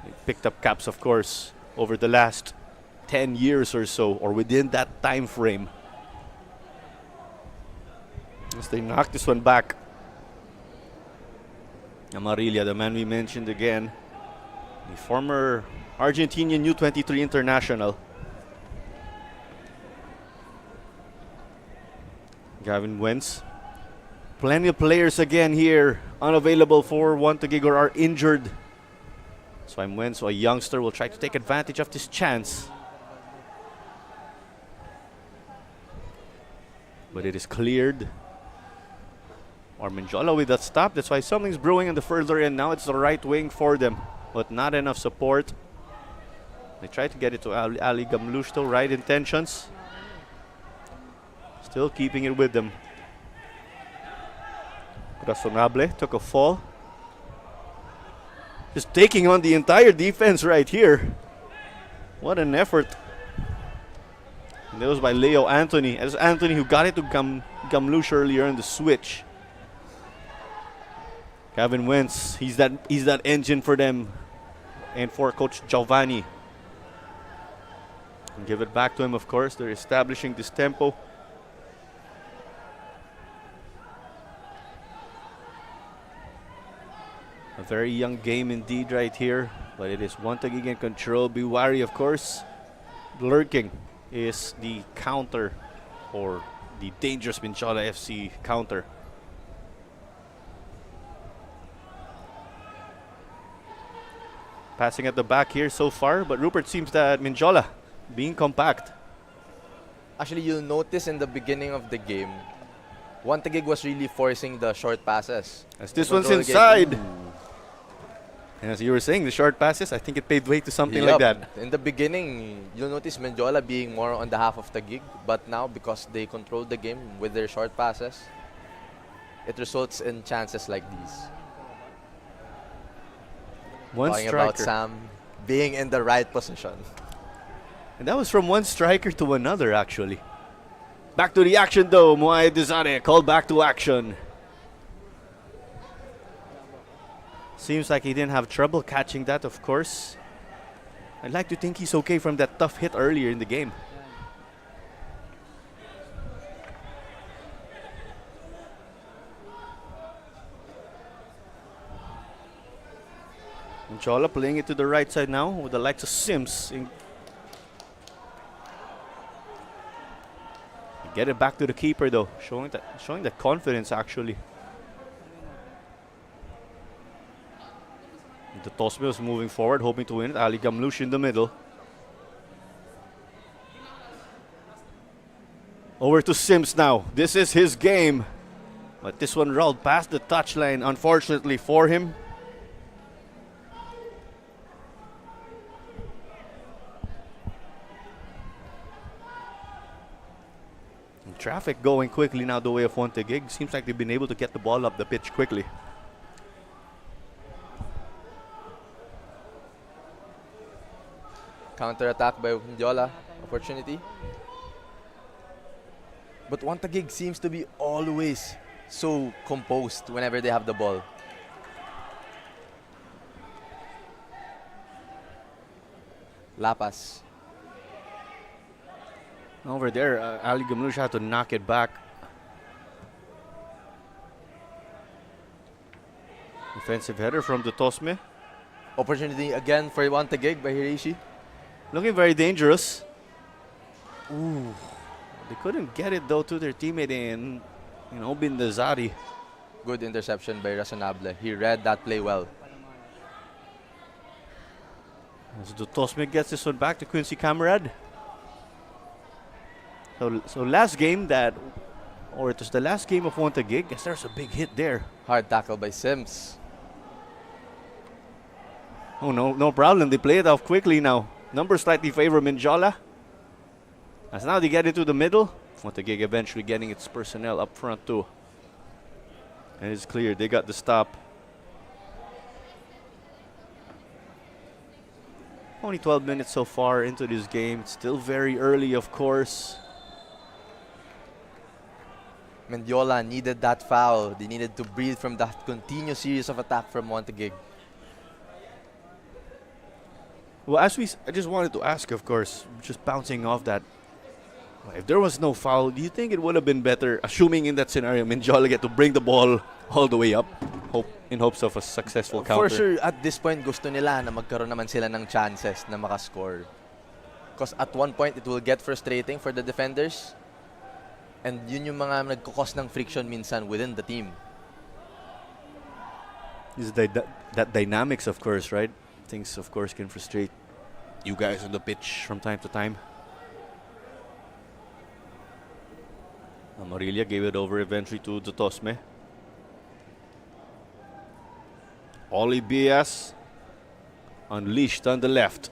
They picked up caps, of course, over the last 10 years or so, or within that time frame. As they knock this one back. Amarilla, the man we mentioned again, the former Argentinian U23 international. Gavin Wentz. Plenty of players again here unavailable for Taguig or are injured. So I'm Wentz, so a youngster, will try to take advantage of this chance. But it is cleared. Or Mendiola with that stop. That's why something's brewing in the further end. Now it's the right wing for them, but not enough support. They try to get it to Ali Gamlush, though. Right intentions. Still keeping it with them. Razonable took a fall. Just taking on the entire defense right here. What an effort. And that was by Leo Anthony. As Anthony who got it to Gamlush earlier in the switch. Gavin Wentz, he's that engine for them and for Coach Giovanni. And give it back to him, of course. They're establishing this tempo. A very young game indeed right here, but it is Taguig in control. Be wary, of course. Lurking is the counter, or the dangerous Mendiola FC counter. Passing at the back here so far, but Rupert seems that Mendiola being compact. Actually, you'll notice in the beginning of the game, Taguig was really forcing the short passes. As this one's inside. And as you were saying, the short passes, I think it paved way to something like that. In the beginning, you'll notice Mendiola being more on the half of Taguig, but now because they control the game with their short passes, it results in chances like these. One Talking striker. about Sam being in the right position. And that was from one striker to another, actually. Back to the action, though. Moay Desane called back to action. Seems like he didn't have trouble catching that, of course. I'd like to think he's okay from that tough hit earlier in the game. Mendiola playing it to the right side now with the likes of Sims. Get it back to the keeper though, showing that confidence actually. The Tosme was moving forward, hoping to win it. Ali Gamlush in the middle. Over to Sims now. This is his game. But this one rolled past the touchline, unfortunately for him. Traffic going quickly now the way of Taguig. Seems like they've been able to get the ball up the pitch quickly. Counter-attack by Mendiola. Opportunity. But Taguig seems to be always so composed whenever they have the ball. Lapas. Over there, Ali Gamlush had to knock it back. Defensive header from the Tosme. Opportunity again for Taguig by Hirishi. Looking very dangerous. Ooh. They couldn't get it though to their teammate in Bin Dazari. Good interception by Razonable. He read that play well. As the Tosme gets this one back to Quincy Camarad. So last game it was the last game of Taguig. Guess there's a big hit there. Hard tackle by Sims. Oh no problem. They play it off quickly now. Numbers slightly favor Mendiola. As now they get into the middle. Taguig eventually getting its personnel up front too. And it's clear they got the stop. Only 12 minutes so far into this game. It's still very early, of course. Mendiola needed that foul. They needed to breathe from that continuous series of attack from Taguig. Well, I just wanted to ask, of course, just bouncing off that. If there was no foul, do you think it would have been better, assuming in that scenario, Mendiola get to bring the ball all the way up, in hopes of a successful counter? For sure, at this point, gusto nila na magkaroon naman sila ng chances na makascore. Because at one point, it will get frustrating for the defenders. And yun yung mga nagkukos ng friction minsan within the team. Is that dynamics, of course, right? Things, of course, can frustrate you guys on the pitch from time to time. Amarilla gave it over eventually to Dutosme. Oli Bias unleashed on the left.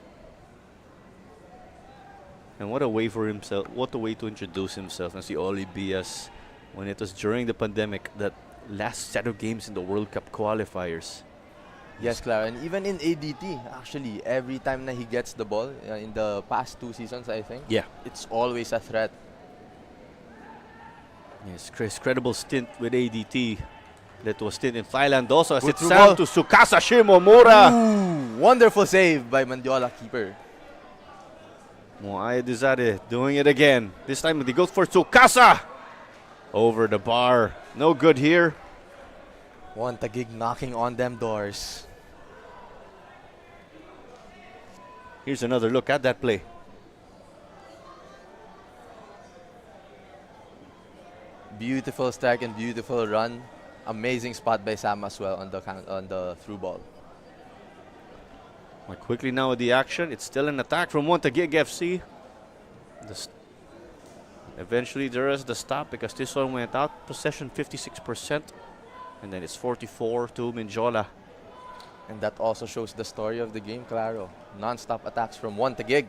And what a way for himself, what a way to introduce himself. And see Oli Bias when it was during the pandemic, that last set of games in the World Cup qualifiers. Yes, Clara. And even in ADT, actually, every time na he gets the ball, in the past 2 seasons, I think, Yeah. it's always a threat. Yes, Chris, credible stint with ADT. That was stint in Thailand also, as Good it's through Sam ball. to Tsukasa Shimomura. Ooh, wonderful save by Mendiola keeper. Moaya Dizade doing it again. This time he goes for Tsukasa. Over the bar. No good here. One Taguig knocking on them doors. Here's another look at that play. Beautiful strike and beautiful run. Amazing spot by Sam as well on the through ball. Well, quickly now with the action. It's still an attack from Taguig FC. Eventually there is the stop because this one went out. Possession 56%. And then it's 44 to Mendiola. And that also shows the story of the game, Claro. Non-stop attacks from Taguig.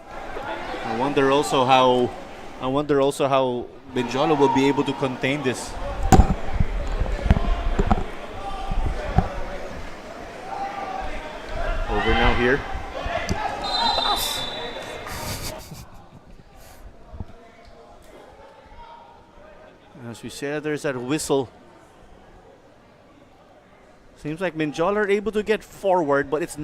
I wonder also how Mendiola will be able to contain this. Over now here. As we said, there's that whistle. Seems like Mendiola are able to get forward, but it's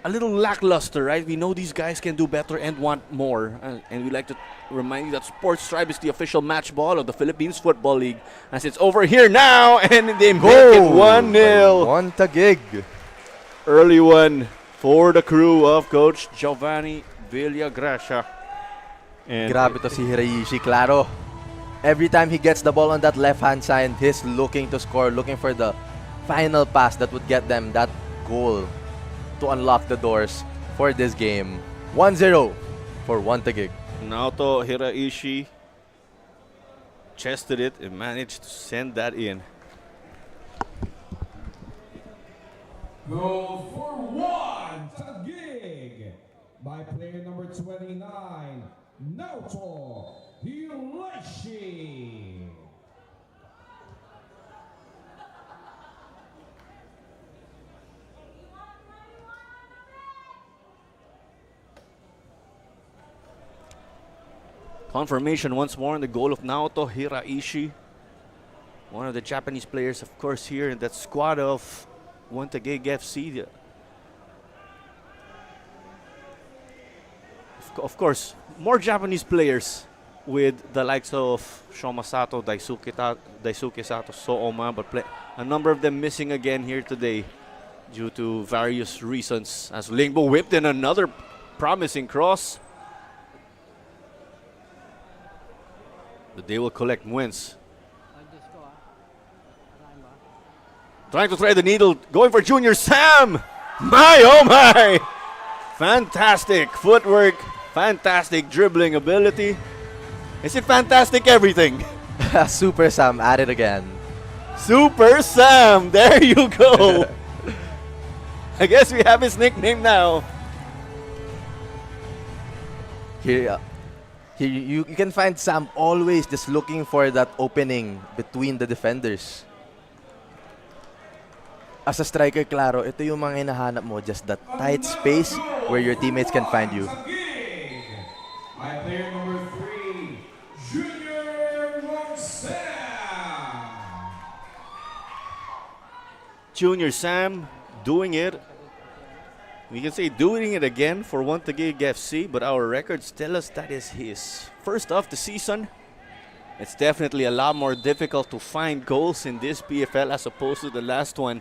a little lackluster, right? We know these guys can do better and want more. And we like to remind you that Sports Tribe is the official match ball of the Philippines Football League. As it's over here now, and they make it 1-0. Taguig. Early one for the crew of Coach Giovanni Villagracia. And Grabe to si Hiraishi, Claro. Every time he gets the ball on that left-hand side, he's looking to score, looking for the final pass that would get them that goal to unlock the doors for this game. 1-0 for Taguig. Naoto Hiraishi chested it and managed to send that in. Goal for Taguig by player number 29, Naoto Hiraishi. Confirmation once more on the goal of Naoto Hiraishi. One of the Japanese players, of course, here in that squad of Taguig FC. Of course, more Japanese players with the likes of Shoma Sato, Daisuke Sato, Sooma, but a number of them missing again here today due to various reasons. As Lingbo whipped in another promising cross. But they will collect Muens. Trying to thread the needle, going for Junior Sam. My, oh my! Fantastic footwork, fantastic dribbling ability. Is it fantastic everything? Super Sam at it again. Super Sam, there you go. I guess we have his nickname now. Here you can find Sam always just looking for that opening between the defenders. As a striker, Claro, ito yung mga hinahanap mo, just that tight space where your teammates can find you. By player number 3, Junior Sam. Junior Sam doing it We can say doing it again for Taguig FC, but our records tell us that is his first of the season. It's definitely a lot more difficult to find goals in this PFL as opposed to the last one.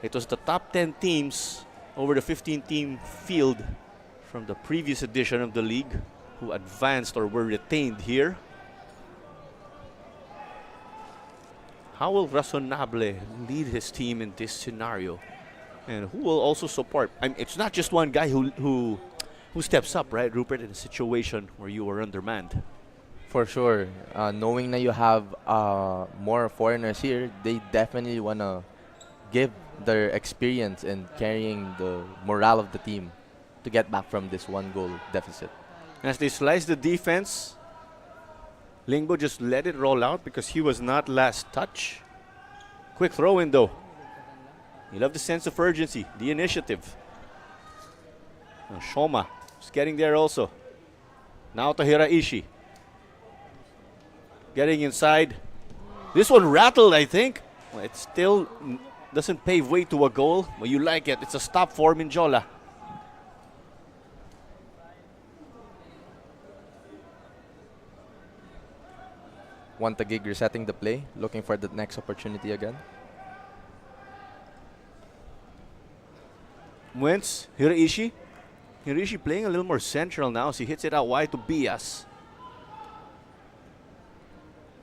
It was the top 10 teams over the 15-team field from the previous edition of the league who advanced or were retained here. How will Razonable lead his team in this scenario? And who will also support? I mean, it's not just one guy who steps up, right, Rupert, in a situation where you are undermanned. For sure. Knowing that you have more foreigners here, they definitely want to give their experience in carrying the morale of the team to get back from this one goal deficit. As they slice the defense, Lingbo just let it roll out because he was not last touch. Quick throw in though. You love the sense of urgency, the initiative. And Shoma is getting there also. Now to Hiraishi. Getting inside. This one rattled, I think. Well, it still doesn't pave way to a goal, but you like it. It's a stop for Mendiola. Taguig resetting the play, looking for the next opportunity again. Wentz, Hiraishi. Hiraishi playing a little more central now as he hits it out wide to Bias.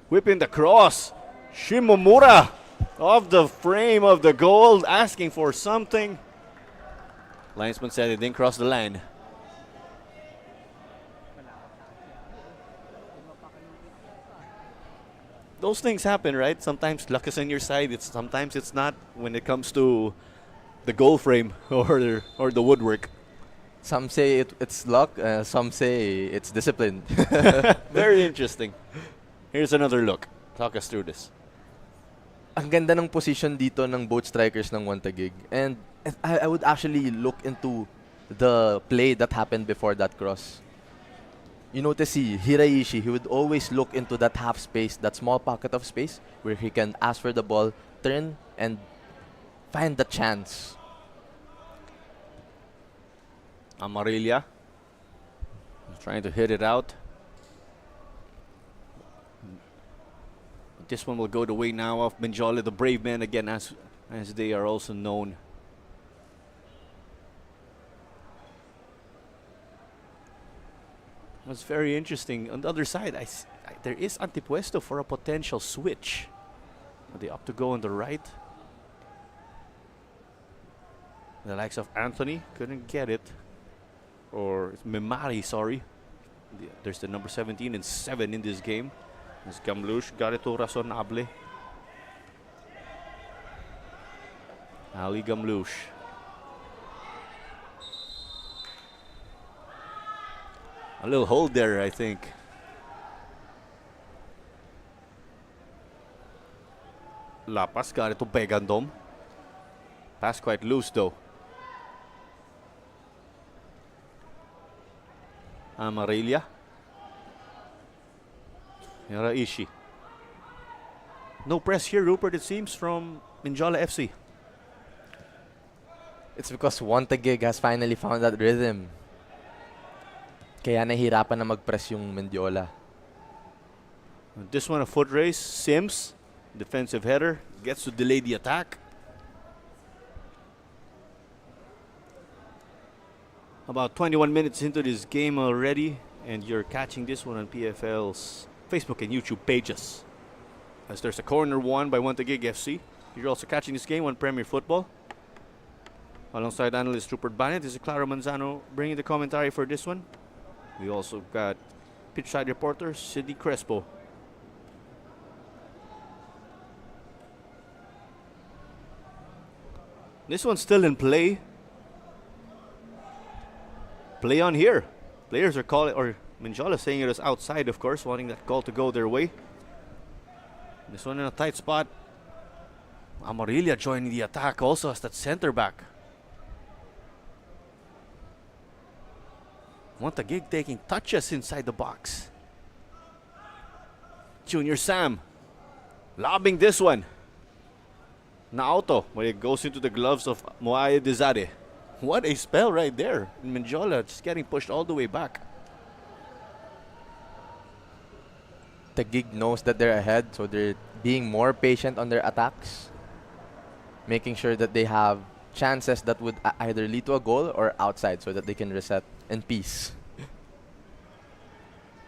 Whipping the cross. Shimomura off the frame of the goal, asking for something. Linesman said it didn't cross the line. Those things happen, right? Sometimes luck is on your side. Sometimes it's not when it comes to the goal frame or the woodwork. Some say it's luck, some say it's discipline. Very interesting. Here's another look. Talk us through this. Ang ganda ng position dito ng both strikers ng Taguig. And I would actually look into the play that happened before that cross. You notice Hiraishi, he would always look into that half space, that small pocket of space where he can ask for the ball, turn, and find the chance. Amarilla trying to hit it out. This one will go the way now of Mendiola, the brave men again, as they are also known. It's very interesting. On the other side, there is Antipuesto for a potential switch. Are they up to go on the right? The likes of Anthony couldn't get it. Or it's Memari, sorry. There's the number 17 and 7 in this game. As Gamlush got it to Razonable. Ali Gamlush. A little hold there, I think. Lapas got it to Begandom. Pass quite loose though. Amarilla. Hiraishi. No press here, Rupert, it seems, from Mendiola FC. It's because Taguig has finally found that rhythm. Kaya nahihirapan na mag-press yung Mendiola. This one a foot race. Sims, defensive header, gets to delay the attack. About 21 minutes into this game already, and you're catching this one on PFL's Facebook and YouTube pages. As there's a corner won by Taguig FC. You're also catching this game on Premier Football. Alongside analyst Rupert Bannett, this is Claro Manzano bringing the commentary for this one. We also got pitchside reporter Sidney Crespo. This one's still in play. Play on here. Players are calling, or Mendiola saying it was outside, of course, wanting that goal to go their way. This one in a tight spot. Amarilla joining the attack also as that center back. Taguig taking touches inside the box. Junior Sam lobbing this one. Naoto, when it goes into the gloves of Moaya Dezade. What a spell right there. Mendiola just getting pushed all the way back. Taguig knows that they're ahead, so they're being more patient on their attacks, making sure that they have chances that would either lead to a goal or outside so that they can reset in peace.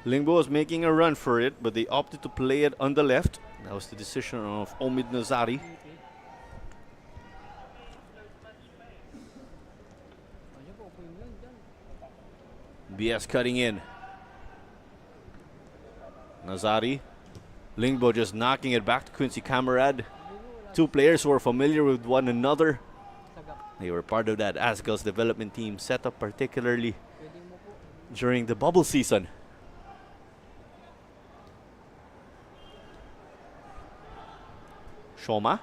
Lingbo was making a run for it, but they opted to play it on the left. That was the decision of Omid Nazari. BS cutting in. Nazari. Lingbo just knocking it back to Quincy Camarad. Two players who are familiar with one another. They were part of that Asgals development team set up particularly during the bubble season. Shoma.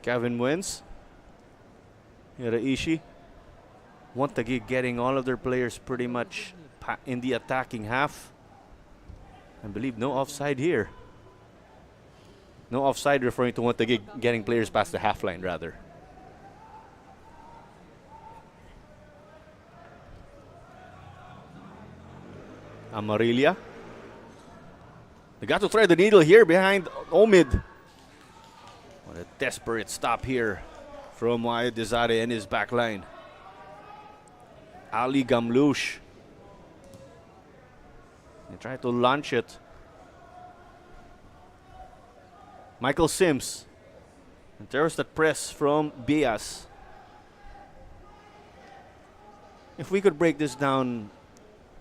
Kevin wins. Hiraishi. Taguig getting all of their players pretty much in the attacking half. I believe no offside here. No offside referring to Taguig getting players past the half line rather. Amarilla. They got to thread the needle here behind Omid. What a desperate stop here from Wyatt Desade and his back line. Ali Gamlouche. They try to launch it. Michael Sims. And there's that press from Bias. If we could break this down,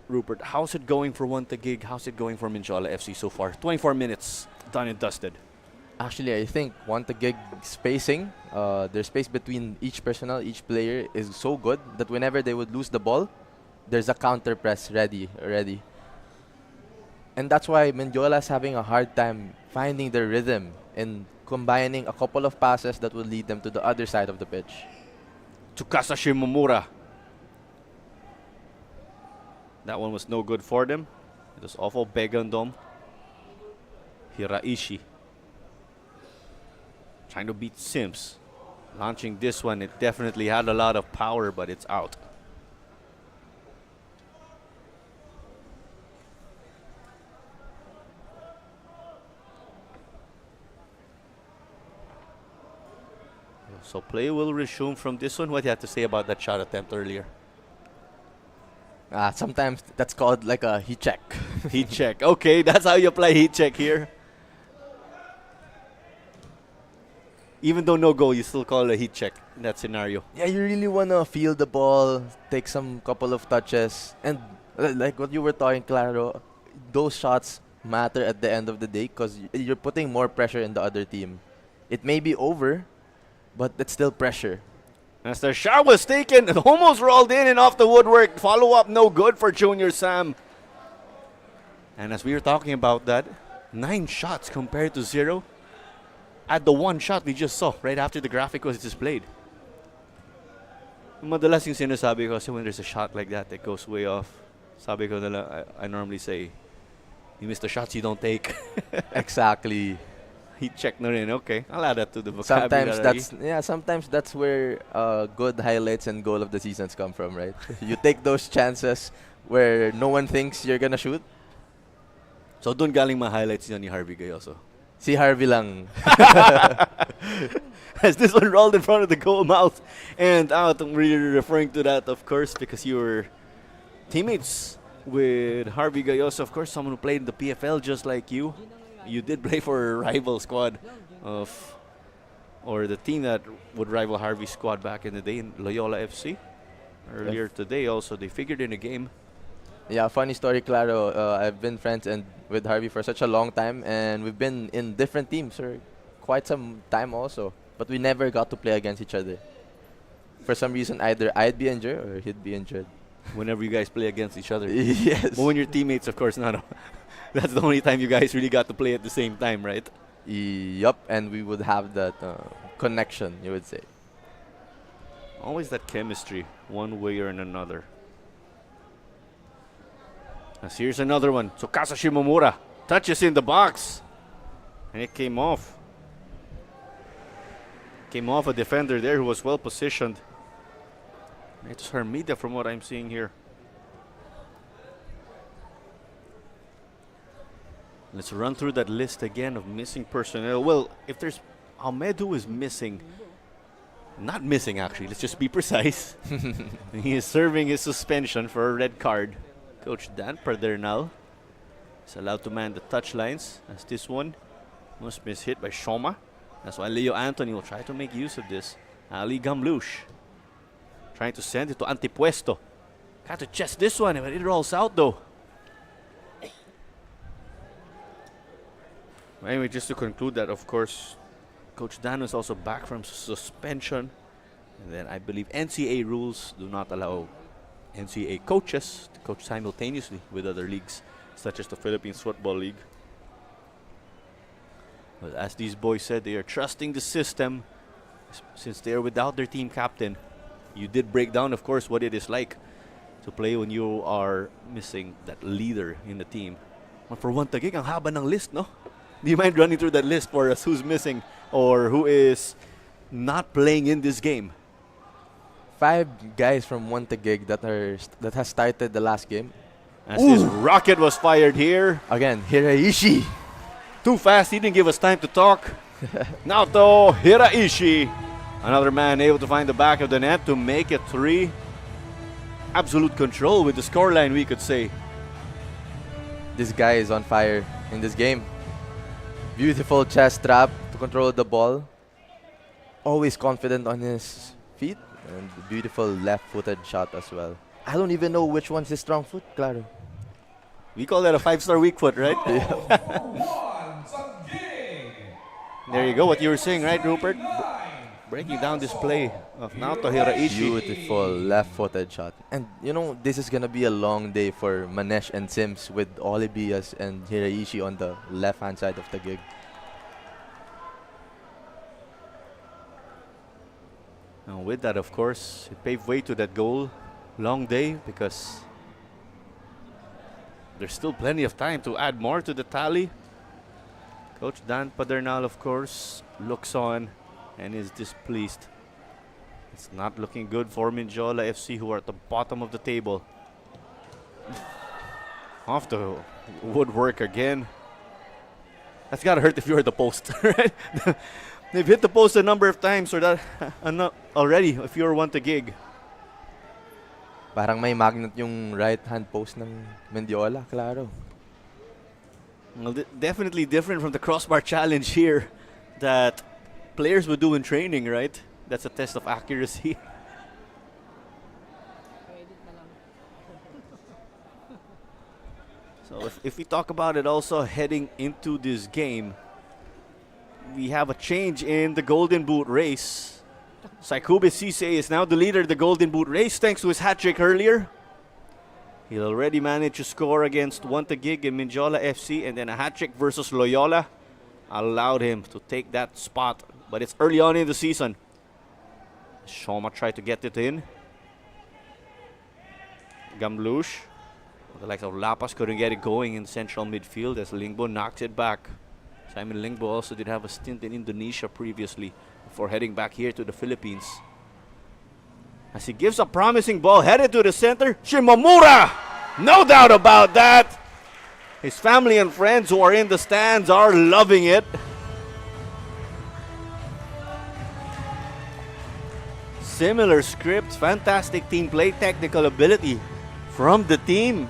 Rupert, how's it going for Taguig? How's it going for Mendiola FC so far? 24 minutes, done and dusted. Actually, I think Taguig spacing, their space between each personnel, each player is so good that whenever they would lose the ball, there's a counter press ready. And that's why Mendiola's having a hard time finding their rhythm and combining a couple of passes that would lead them to the other side of the pitch. Tsukasa Shimomura. That one was no good for them. It was awful Begandom. Hiraishi. Trying to beat Sims. Launching this one, it definitely had a lot of power, but it's out. So play will resume from this one. What do you have to say about that shot attempt earlier? Sometimes that's called like a heat check. Heat check. Okay, that's how you apply heat check here. Even though no goal, you still call it a heat check in that scenario. Yeah, you really want to feel the ball, take some couple of touches. And like what you were talking, Claro, those shots matter at the end of the day because you're putting more pressure in the other team. It may be over, but it's still pressure. As the shot was taken, it almost rolled in and off the woodwork. Follow-up no good for Junior Sam. And as we were talking about that, 9 shots compared to 0. At the one shot we just saw right after the graphic was displayed. Madalas yung sinasabi ko kasi when there's a shot like that that goes way off, sabi ko nila, I normally say, you miss the shots you don't take. Exactly. Heat check na rin. Okay, I'll add that to the vocabulary. Sometimes that's where good highlights and goal of the seasons come from, right? You take those chances where no one thinks you're gonna shoot. So dun galing mga highlights yun ni Harvey Gayoso. Si Harvey lang. As this one rolled in front of the goal mouth and out. I'm really referring to that, of course, because you were teammates with Harvey Gayoso, of course, someone who played in the PFL just like you. You did play for a rival squad or the team that would rival Harvey's squad back in the day in Loyola FC. Earlier today also, they figured in a game. Yeah, funny story, Claro. I've been friends with Harvey for such a long time, and we've been in different teams for quite some time also. But we never got to play against each other. For some reason, either I'd be injured or he'd be injured. Whenever you guys play against each other. Yes. But when you're teammates, of course, no. That's the only time you guys really got to play at the same time, right? Yup, and we would have that connection, you would say. Always that chemistry, one way or another. As here's another one. Tsukasa Shimomura touches in the box. And it came off. Came off a defender there who was well positioned. It's Hermida from what I'm seeing here. Let's run through that list again of missing personnel. Well, if there's Almedo is missing. Not missing, actually. Let's just be precise. He is serving his suspension for a red card. Coach Dan Perdernal is allowed to man the touchlines as this one was mishit by Shoma. That's why Leo Anthony will try to make use of this. Ali Gamlush trying to send it to Antipuesto. Got to chest this one, but it rolls out though. Anyway, just to conclude that, of course, Coach Dan is also back from suspension. And then I believe NCAA rules do not allow NCAA coaches to coach simultaneously with other leagues, such as the Philippines Football League. But as these boys said, they are trusting the system since they are without their team captain. You did break down, of course, what it is like to play when you are missing that leader in the team. But for one Taguig, ang haba ng list, no? Do you mind running through that list for us? Who's missing or who is not playing in this game? 5 guys from one Taguig that has started the last game. As this rocket was fired here. Again, Hiraishi. Too fast, he didn't give us time to talk. Naoto Hiraishi. Another man able to find the back of the net to make it 3. Absolute control with the scoreline, we could say. This guy is on fire in this game. Beautiful chest trap to control the ball. Always confident on his feet. And beautiful left-footed shot as well. I don't even know which one's his strong foot, Claro. We call that a 5-star weak foot, right? There you go, what you were saying, right, Rupert? Breaking down this play of Naoto Hiraishi. Beautiful left-footed shot. And you know, this is gonna be a long day for Manesh and Sims with Olibias and Hiraishi on the left-hand side of the gig. And with that, of course, it paved way to that goal. Long day because there's still plenty of time to add more to the tally. Coach Dan Padernal, of course, looks on and is displeased. It's not looking good for Mendiola FC, who are at the bottom of the table. Off the woodwork again. That's gotta hurt if you're at the post, right? They've hit the post a number of times or that already if you're one Taguig. Parang may magnet yung right-hand post ng Mendiola, Claro. Well, definitely different from the crossbar challenge here that players would do in training, right? That's a test of accuracy. So if we talk about it also heading into this game, we have a change in the Golden Boot race. Saikube Cisse is now the leader of the Golden Boot race thanks to his hat-trick earlier. He already managed to score against one Taguig and Mendiola FC, and then a hat-trick versus Loyola allowed him to take that spot. But it's early on in the season. Shoma tried to get it in. Gamlush, the likes of Lapas, couldn't get it going in central midfield as Lingbo knocked it back. Simon Lingbo also did have a stint in Indonesia previously before heading back here to the Philippines. As he gives a promising ball headed to the center, Shimomura! No doubt about that! His family and friends who are in the stands are loving it. Similar script, fantastic team play, technical ability from the team.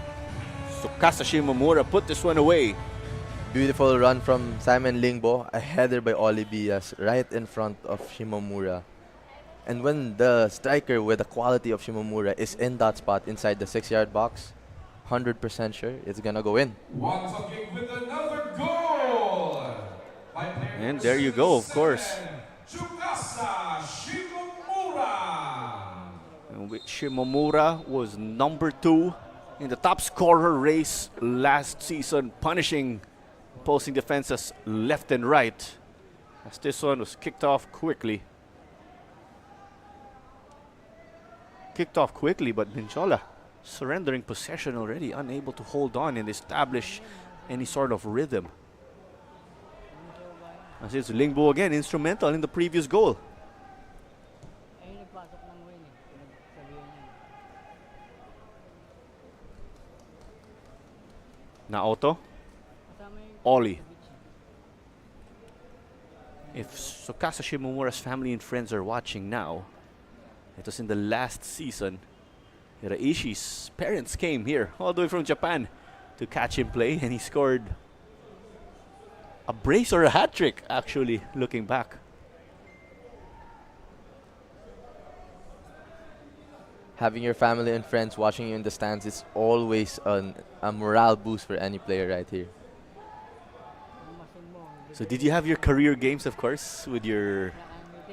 Tsukasa Shimomura put this one away. Beautiful run from Simon Lingbo, a header by Olibias right in front of Shimomura. And when the striker with the quality of Shimomura is in that spot inside the 6-yard box, 100% sure it's gonna go in. One Taguig with another goal. And there you go, of course. Tsukasa Shimomura. And Shimomura was number 2 in the top scorer race last season, punishing opposing defenses left and right. As this one was kicked off quickly. But Mendiola surrendering possession already, unable to hold on and establish any sort of rhythm. As it's Lingbo again, instrumental in the previous goal. Naoto. Oli. If Tsukasa Shimomura's family and friends are watching now, it was in the last season. Hiraishi's parents came here all the way from Japan to catch him play, and he scored a brace or a hat trick, actually, looking back. Having your family and friends watching you in the stands is always a morale boost for any player right here. So did you have your career games, of course, with your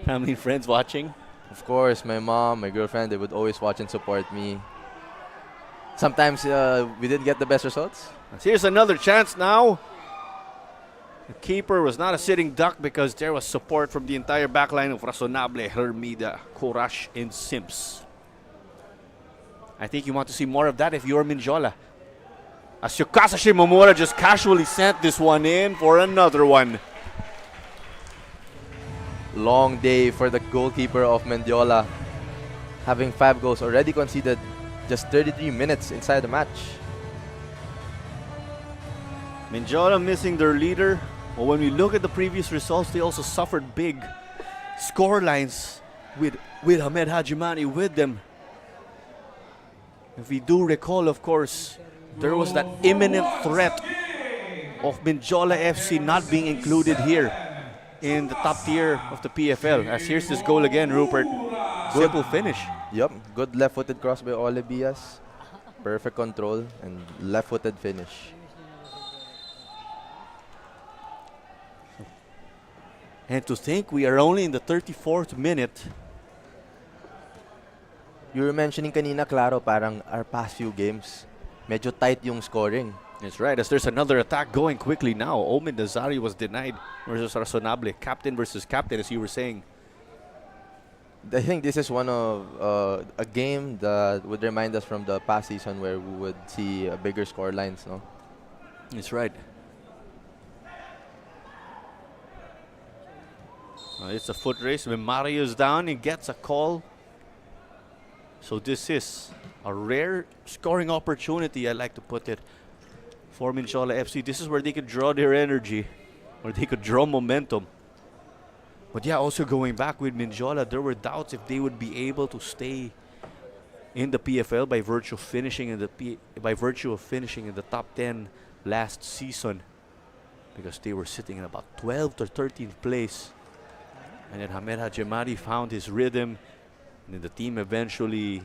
family and friends watching? Of course, my mom, my girlfriend, they would always watch and support me. Sometimes we didn't get the best results. Here's another chance now. The keeper was not a sitting duck because there was support from the entire backline of Razonable, Hermida, Courage, and Sims. I think you want to see more of that if you're Mendiola. As Tsukasa Shimomura just casually sent this one in for another one. Long day for the goalkeeper of Mendiola. Having 5 goals already conceded just 33 minutes inside the match. Mendiola missing their leader. But when we look at the previous results, they also suffered big score lines with Hamed Hajimani with them. If we do recall, of course, there was that imminent threat of Mendiola FC not being included here in the top tier of the PFL. As here's this goal again, Rupert. Simple finish. Yep, good left-footed cross by Ole Bias. Perfect control and left-footed finish. And to think we are only in the 34th minute. You were mentioning kanina, Claro, parang our past few games, medyo tight yung scoring. That's right, as there's another attack going quickly now. Omen Nazari was denied versus Razonable. Captain versus captain, as you were saying. I think this is one of a game that would remind us from the past season where we would see bigger score lines, no? That's right. It's a foot race. When Mario's down, he gets a call. So this is a rare scoring opportunity, I like to put it, for Mendiola FC. This is where they could draw their energy, or they could draw momentum. But yeah, also going back with Mendiola, there were doubts if they would be able to stay in the PFL by virtue of finishing in the top 10 last season, because they were sitting in about 12th or 13th place. And then Hamed Hajimadi found his rhythm, and then the team eventually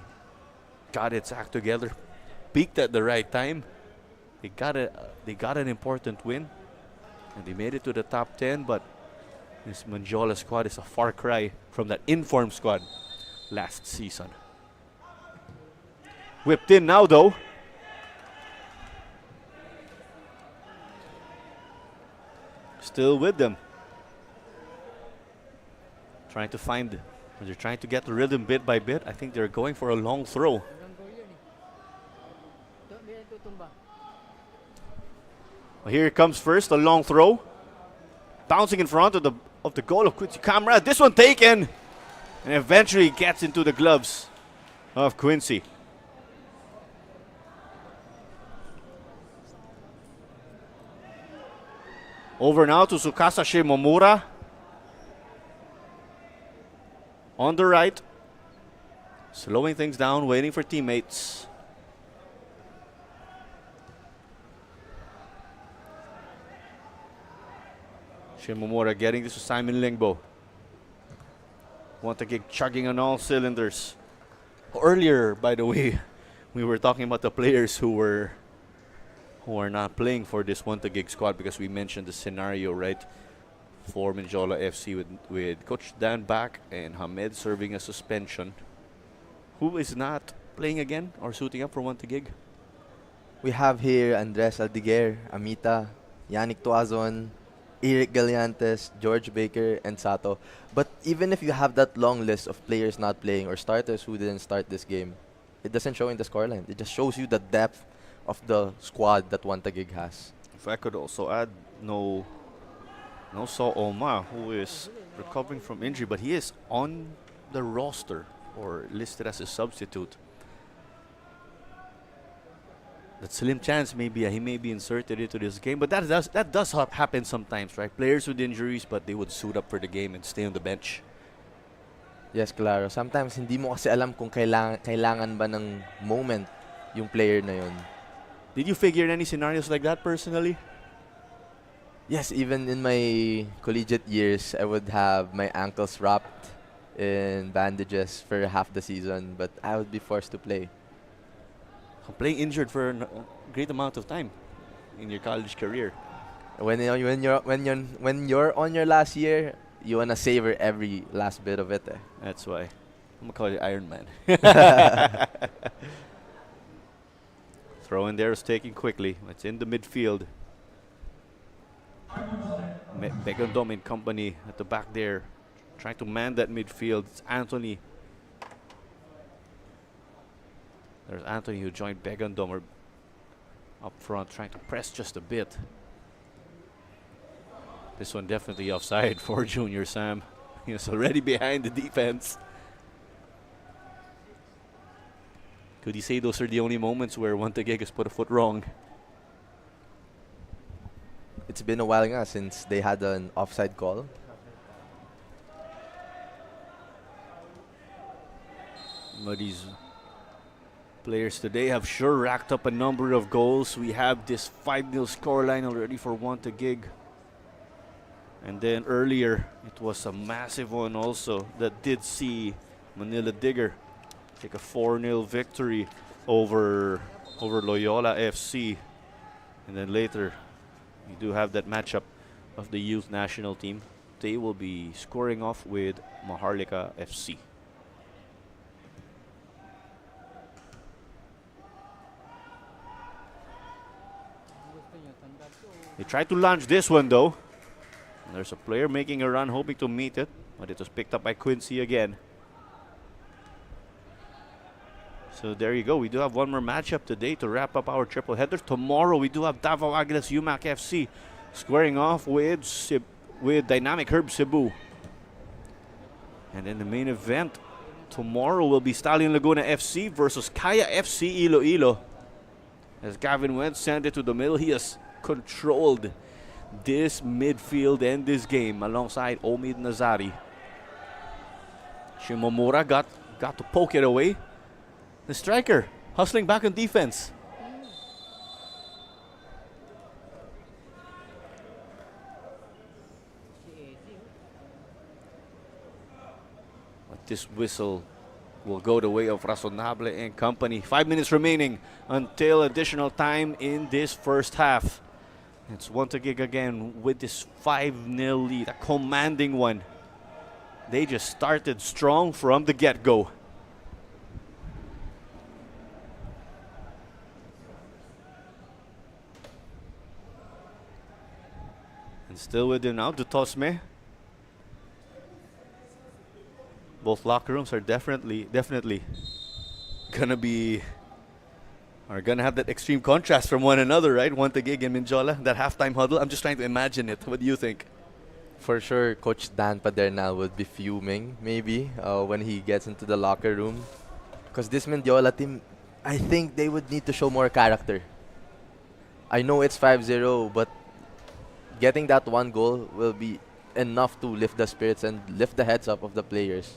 got its act together, peaked at the right time. They got an important win, and they made it to the top 10. But this Mendiola squad is a far cry from that informed squad last season. Whipped in now, though. Still with them. They're trying to get the rhythm bit by bit. I think they're going for a long throw. Well, here it comes first, a long throw. Bouncing in front of the goal of Quincy Camara. This one taken. And eventually gets into the gloves of Quincy. Over now to Tsukasa Shimomura. On the right, slowing things down, waiting for teammates. Shimomura getting this to Simon Lingbo. Taguig chugging on all cylinders. Earlier, by the way, we were talking about the players who are not playing for this Taguig squad, because we mentioned the scenario, right? For Mendiola FC with Coach Dan back and Hamed serving a suspension. Who is not playing again or suiting up for Taguig? We have here Andres Aldiguer, Amita, Yannick Tuazon, Eric Galiantes, George Baker, and Sato. But even if you have that long list of players not playing or starters who didn't start this game, it doesn't show in the scoreline. It just shows you the depth of the squad that Taguig has. If I could also add, no And also Oma, who is recovering from injury, but he is on the roster or listed as a substitute. That slim chance maybe he may be inserted into this game, but that does happen sometimes, right? Players with injuries, but they would suit up for the game and stay on the bench. Yes, Claro. Sometimes hindi mo kasi alam kung kailangan ba ng moment yung player na yun. Did you figure in any scenarios like that personally? Yes, even in my collegiate years, I would have my ankles wrapped in bandages for half the season, but I would be forced to play. Playing injured for a great amount of time in your college career. When you're on your last year, you wanna savor every last bit of it. That's why I'm gonna call you Iron Man. Throw in there is taken quickly. It's in the midfield. Begondom in company at the back there, trying to man that midfield. It's Anthony. There's Anthony who joined Begondom up front, trying to press just a bit. This one definitely offside for Junior Sam. He was already behind the defense. Could you say those are the only moments where Taguig has put a foot wrong? It's been a while nga since they had an offside call. But these players today have sure racked up a number of goals. We have this 5-0 scoreline already for Taguig. And then earlier, it was a massive one also that did see Manila Digger take a 4-0 victory over Loyola FC. And then later, you do have that matchup of the youth national team. They will be scoring off with Maharlika FC. They tried to launch this one though. And there's a player making a run hoping to meet it, but it was picked up by Quincy again. So there you go. We do have one more matchup today to wrap up our triple header. Tomorrow we do have Davao Aguilas UMAC FC squaring off with Dynamic Herb Cebu. And then the main event tomorrow will be Stallion Laguna FC versus Kaya FC Iloilo. As Gavin Wentz sent it to the middle, he has controlled this midfield and this game alongside Omid Nazari. Shimomura got to poke it away. The striker hustling back on defense. But this whistle will go the way of Razonable and company. 5 minutes remaining until additional time in this first half. It's Taguig again with this 5-0 lead, a commanding one. They just started strong from the get-go. And still with them now, Dutosme. Both locker rooms are definitely gonna have that extreme contrast from one another, right? Taguig and Mendiola, that halftime huddle. I'm just trying to imagine it. What do you think? For sure, Coach Dan Padernal would be fuming, maybe, when he gets into the locker room. Because this Mendiola team, I think they would need to show more character. I know it's 5-0, but getting that one goal will be enough to lift the spirits and lift the heads up of the players.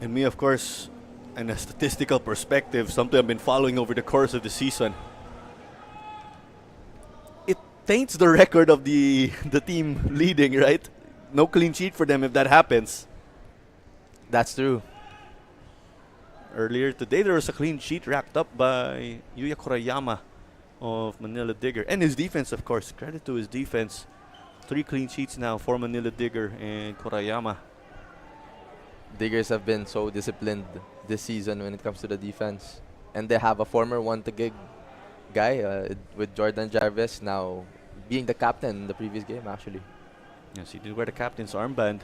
And me, of course, in a statistical perspective, something I've been following over the course of the season. It taints the record of the team leading, right? No clean sheet for them if that happens. That's true. Earlier today, there was a clean sheet racked up by Yuya Kurayama of Manila Digger. And his defense, of course. Credit to his defense. 3 clean sheets now for Manila Digger and Kurayama. Diggers have been so disciplined this season when it comes to the defense. And they have a former Taguig guy with Jordan Jarvis now being the captain in the previous game, actually. Yes, he did wear the captain's armband.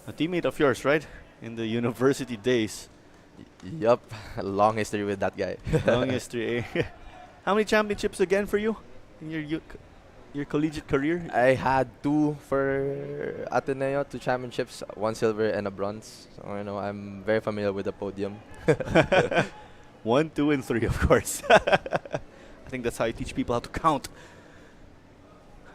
A teammate of yours, right? In the university days. Yup, a long history with that guy. Long history, eh? How many championships again for you in your your collegiate career? I had 2 for Ateneo, 2 championships, 1 silver and a bronze. So, I'm very familiar with the podium. 1, 2, and 3, of course. I think that's how you teach people how to count.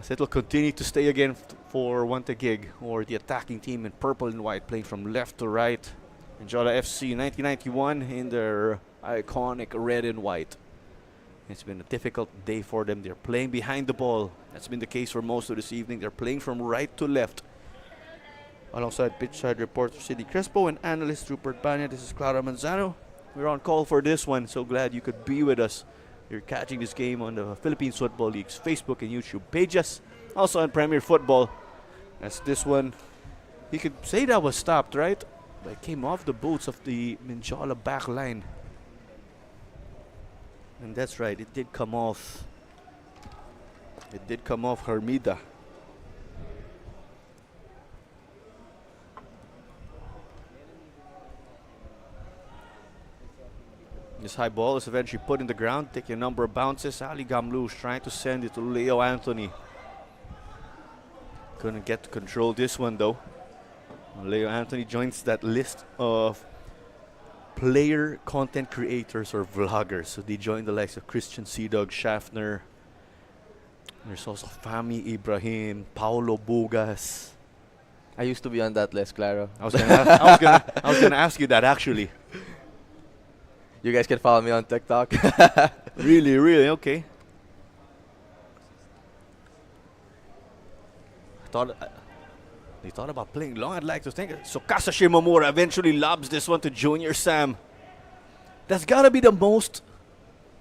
As it will continue to stay again for Taguig, or the attacking team in purple and white, playing from left to right. Mendiola FC 1991 in their iconic red and white. It's been a difficult day for them. They're playing behind the ball. That's been the case for most of this evening. They're playing from right to left. Alongside pitchside reporter Sidney Crespo and analyst Rupert Banya, this is Clara Manzano. We're on call for this one. So glad you could be with us. You're catching this game on the Philippines Football League's Facebook and YouTube pages. Also on Premier Football. As this one, you could say that was stopped, right? But it came off the boots of the Mendiola back line. And that's right, it did come off. It did come off Hermida. This high ball is eventually put in the ground, taking a number of bounces. Ali Gamlouche trying to send it to Leo Anthony. Couldn't get to control this one though. Leo Anthony joins that list of player content creators or vloggers. So they join the likes of Christian Seadog, Schaffner. There's also Fami Ibrahim, Paulo Bugas. I used to be on that list, Claro. I was gonna ask you that actually. You guys can follow me on TikTok. Really, okay. They thought about playing long, I'd like to think. So Kasa Shimomura eventually lobs this one to Junior Sam. That's gotta be the most,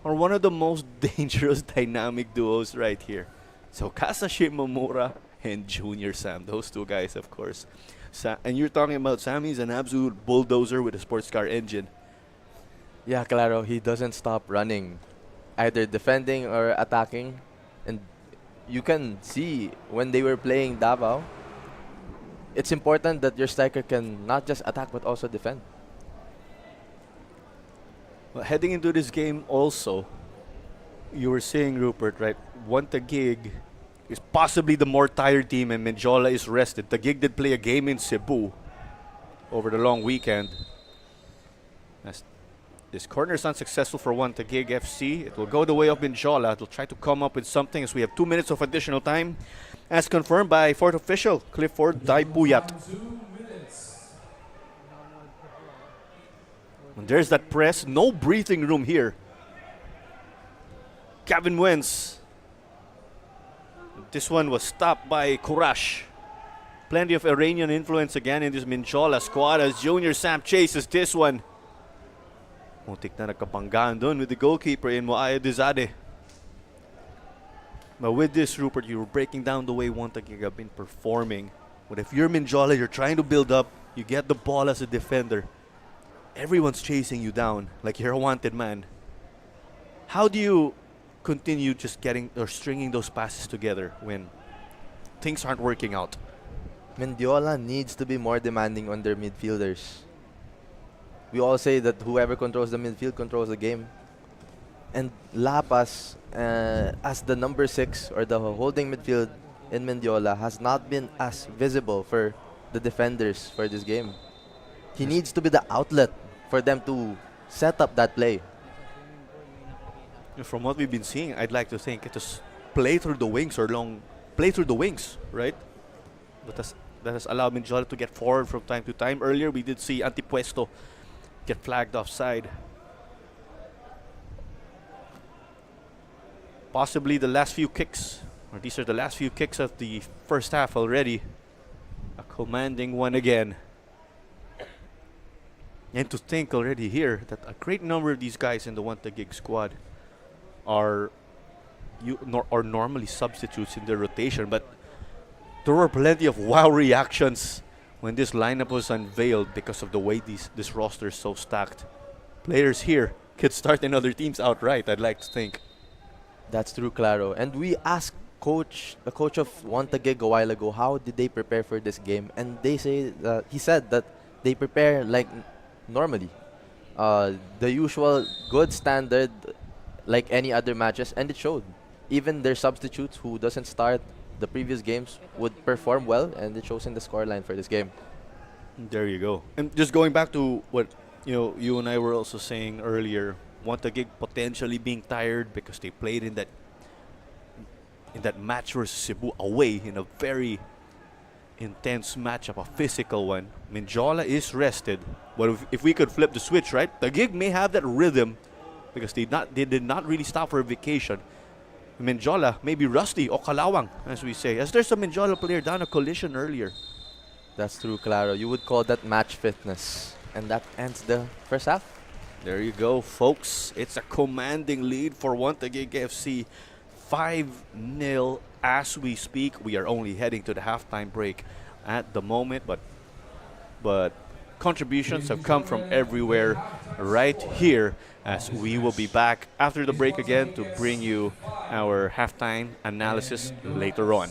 or one of the most dangerous dynamic duos right here. So Kasa Shimomura and Junior Sam, those two guys, of course. And you're talking about Sammy's an absolute bulldozer with a sports car engine. Yeah, Claro, he doesn't stop running, either defending or attacking. And you can see when they were playing Davao, it's important that your striker can not just attack but also defend. Well, heading into this game also, you were saying, Rupert, right? Taguig is possibly the more tired team and Mendiola is rested. Taguig did play a game in Cebu over the long weekend. As this corner is unsuccessful for Taguig FC. It will go the way of Mendiola. It will try to come up with something as we have 2 minutes of additional time. As confirmed by fourth official, Clifford Daipuyat. 2 minutes. And there's that press. No breathing room here. Gavin Wentz. This one was stopped by Kurash. Plenty of Iranian influence again in this Mendiola squad as Junior Sam chases this one. Muntik na nagkabanggaan doon with the goalkeeper in Moaya Dizade. But with this, Rupert, you were breaking down the way Taguig have been performing. But if you're Mendiola, you're trying to build up, you get the ball as a defender. Everyone's chasing you down like you're a wanted man. How do you continue just getting or stringing those passes together when things aren't working out? Mendiola needs to be more demanding on their midfielders. We all say that whoever controls the midfield controls the game. And Lapas, as the number 6 or the holding midfield in Mendiola, has not been as visible for the defenders for this game. He needs to be the outlet for them to set up that play. From what we've been seeing, I'd like to think it is play through the wings or long play through the wings, right? But that has allowed Mendiola to get forward from time to time. Earlier, we did see Antipuesto get flagged offside. Possibly the last few kicks, or these are the last few kicks of the first half already. A commanding one again. And to think already here that a great number of these guys in the Taguig squad are normally substitutes in their rotation, but there were plenty of wow reactions when this lineup was unveiled because of the way this roster is so stacked. Players here could start in other teams outright, I'd like to think. That's true, Claro. And we asked the coach of Taguig a while ago, how did they prepare for this game? And he said that they prepare like normally. The usual good standard like any other matches, and it showed. even their substitutes who doesn't start the previous games would perform well, and it shows in the scoreline for this game. There you go. And just going back to what you and I were also saying earlier, Taguig potentially being tired because they played in that match versus Cebu away in a very intense matchup, a physical one. Mendiola is rested, but if we could flip the switch, right? Taguig may have that rhythm because they did not really stop for a vacation. Mendiola may be rusty o kalawang, as we say. As there's a Mendiola player down a collision earlier. That's true, Claro. You would call that match fitness. And that ends the first half. There you go, folks. It's a commanding lead for Taguig FC. 5-0 as we speak. We are only heading to the halftime break at the moment, but contributions have come from everywhere right here, as we will be back after the break again to bring you our halftime analysis later on.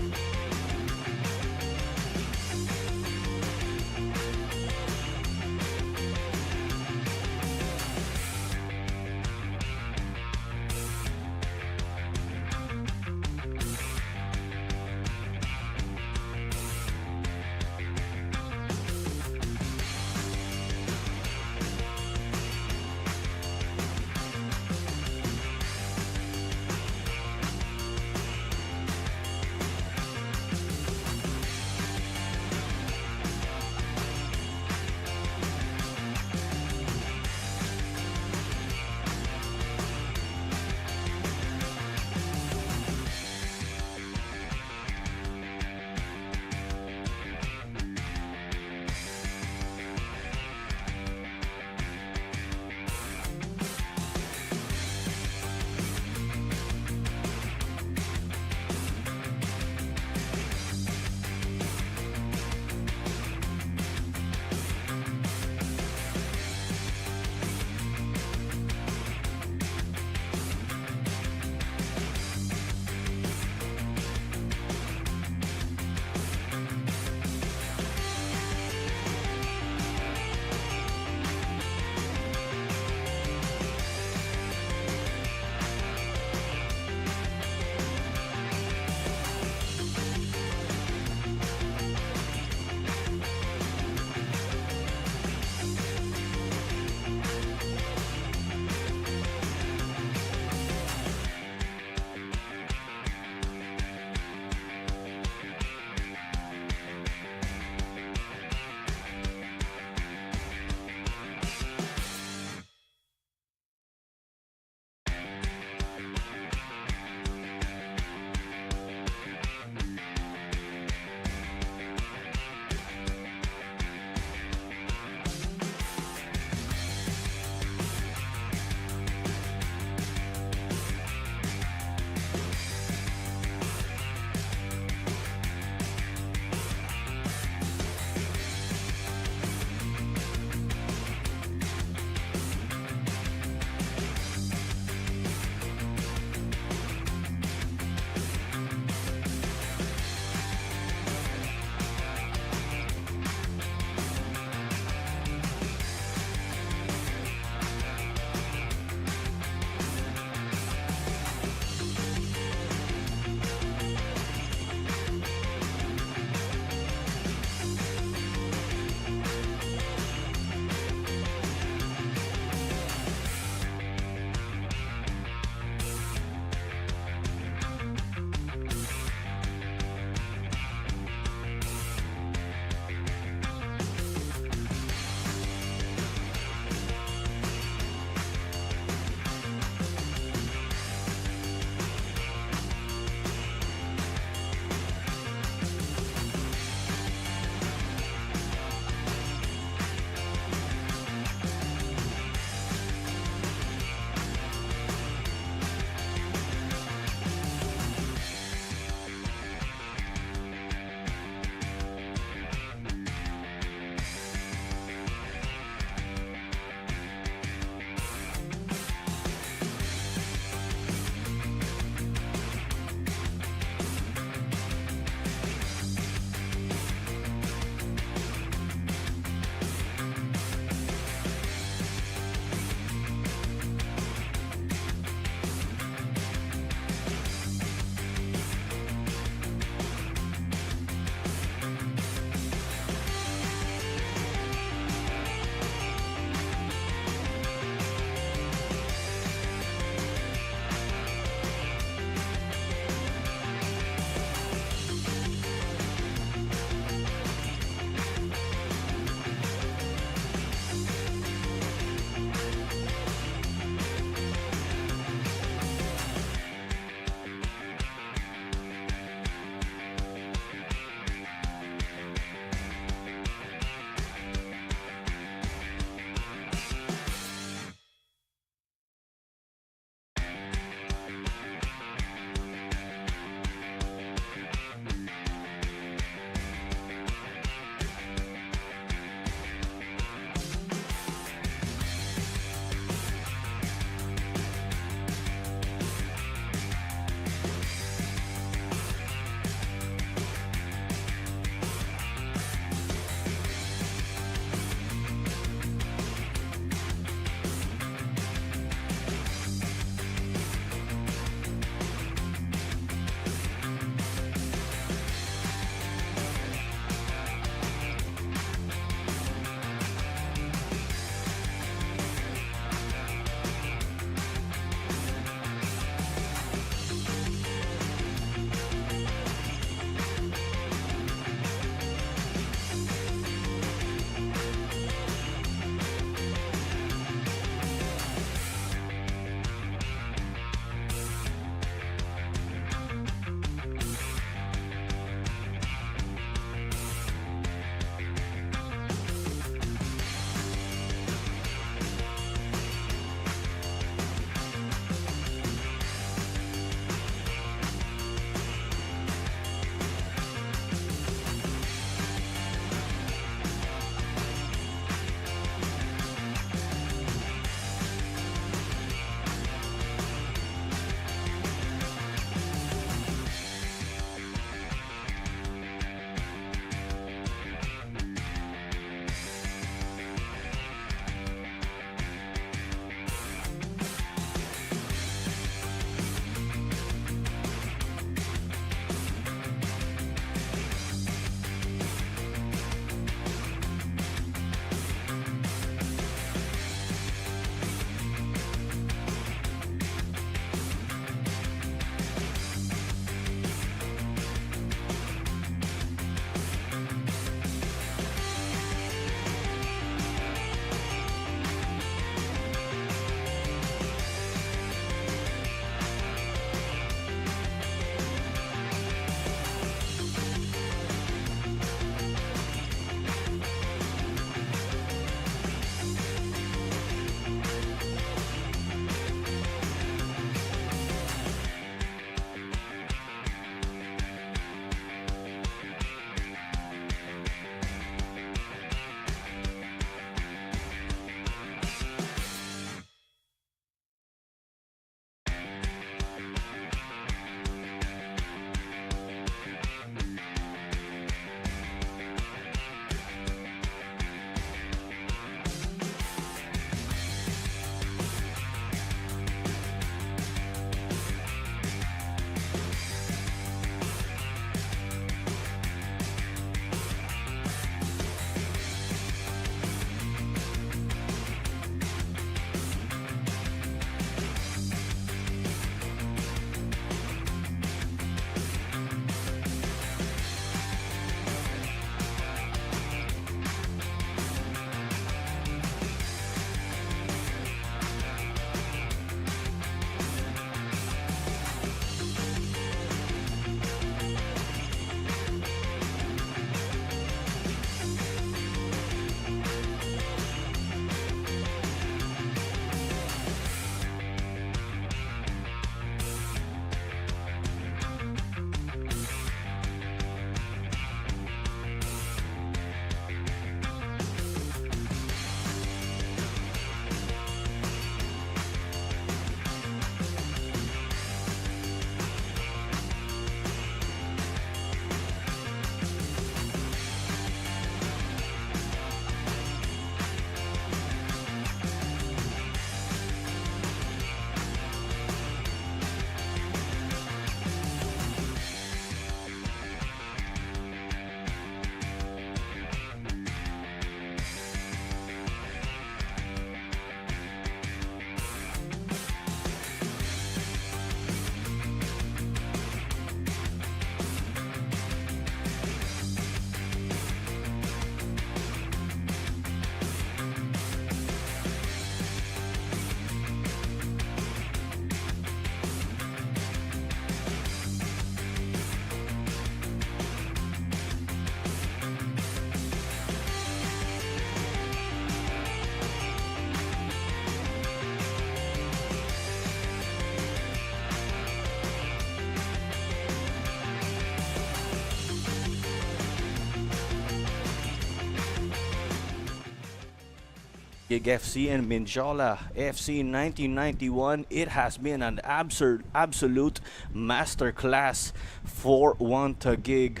Taguig FC and Mendiola FC 1991. It has been an absolute masterclass for one Taguig,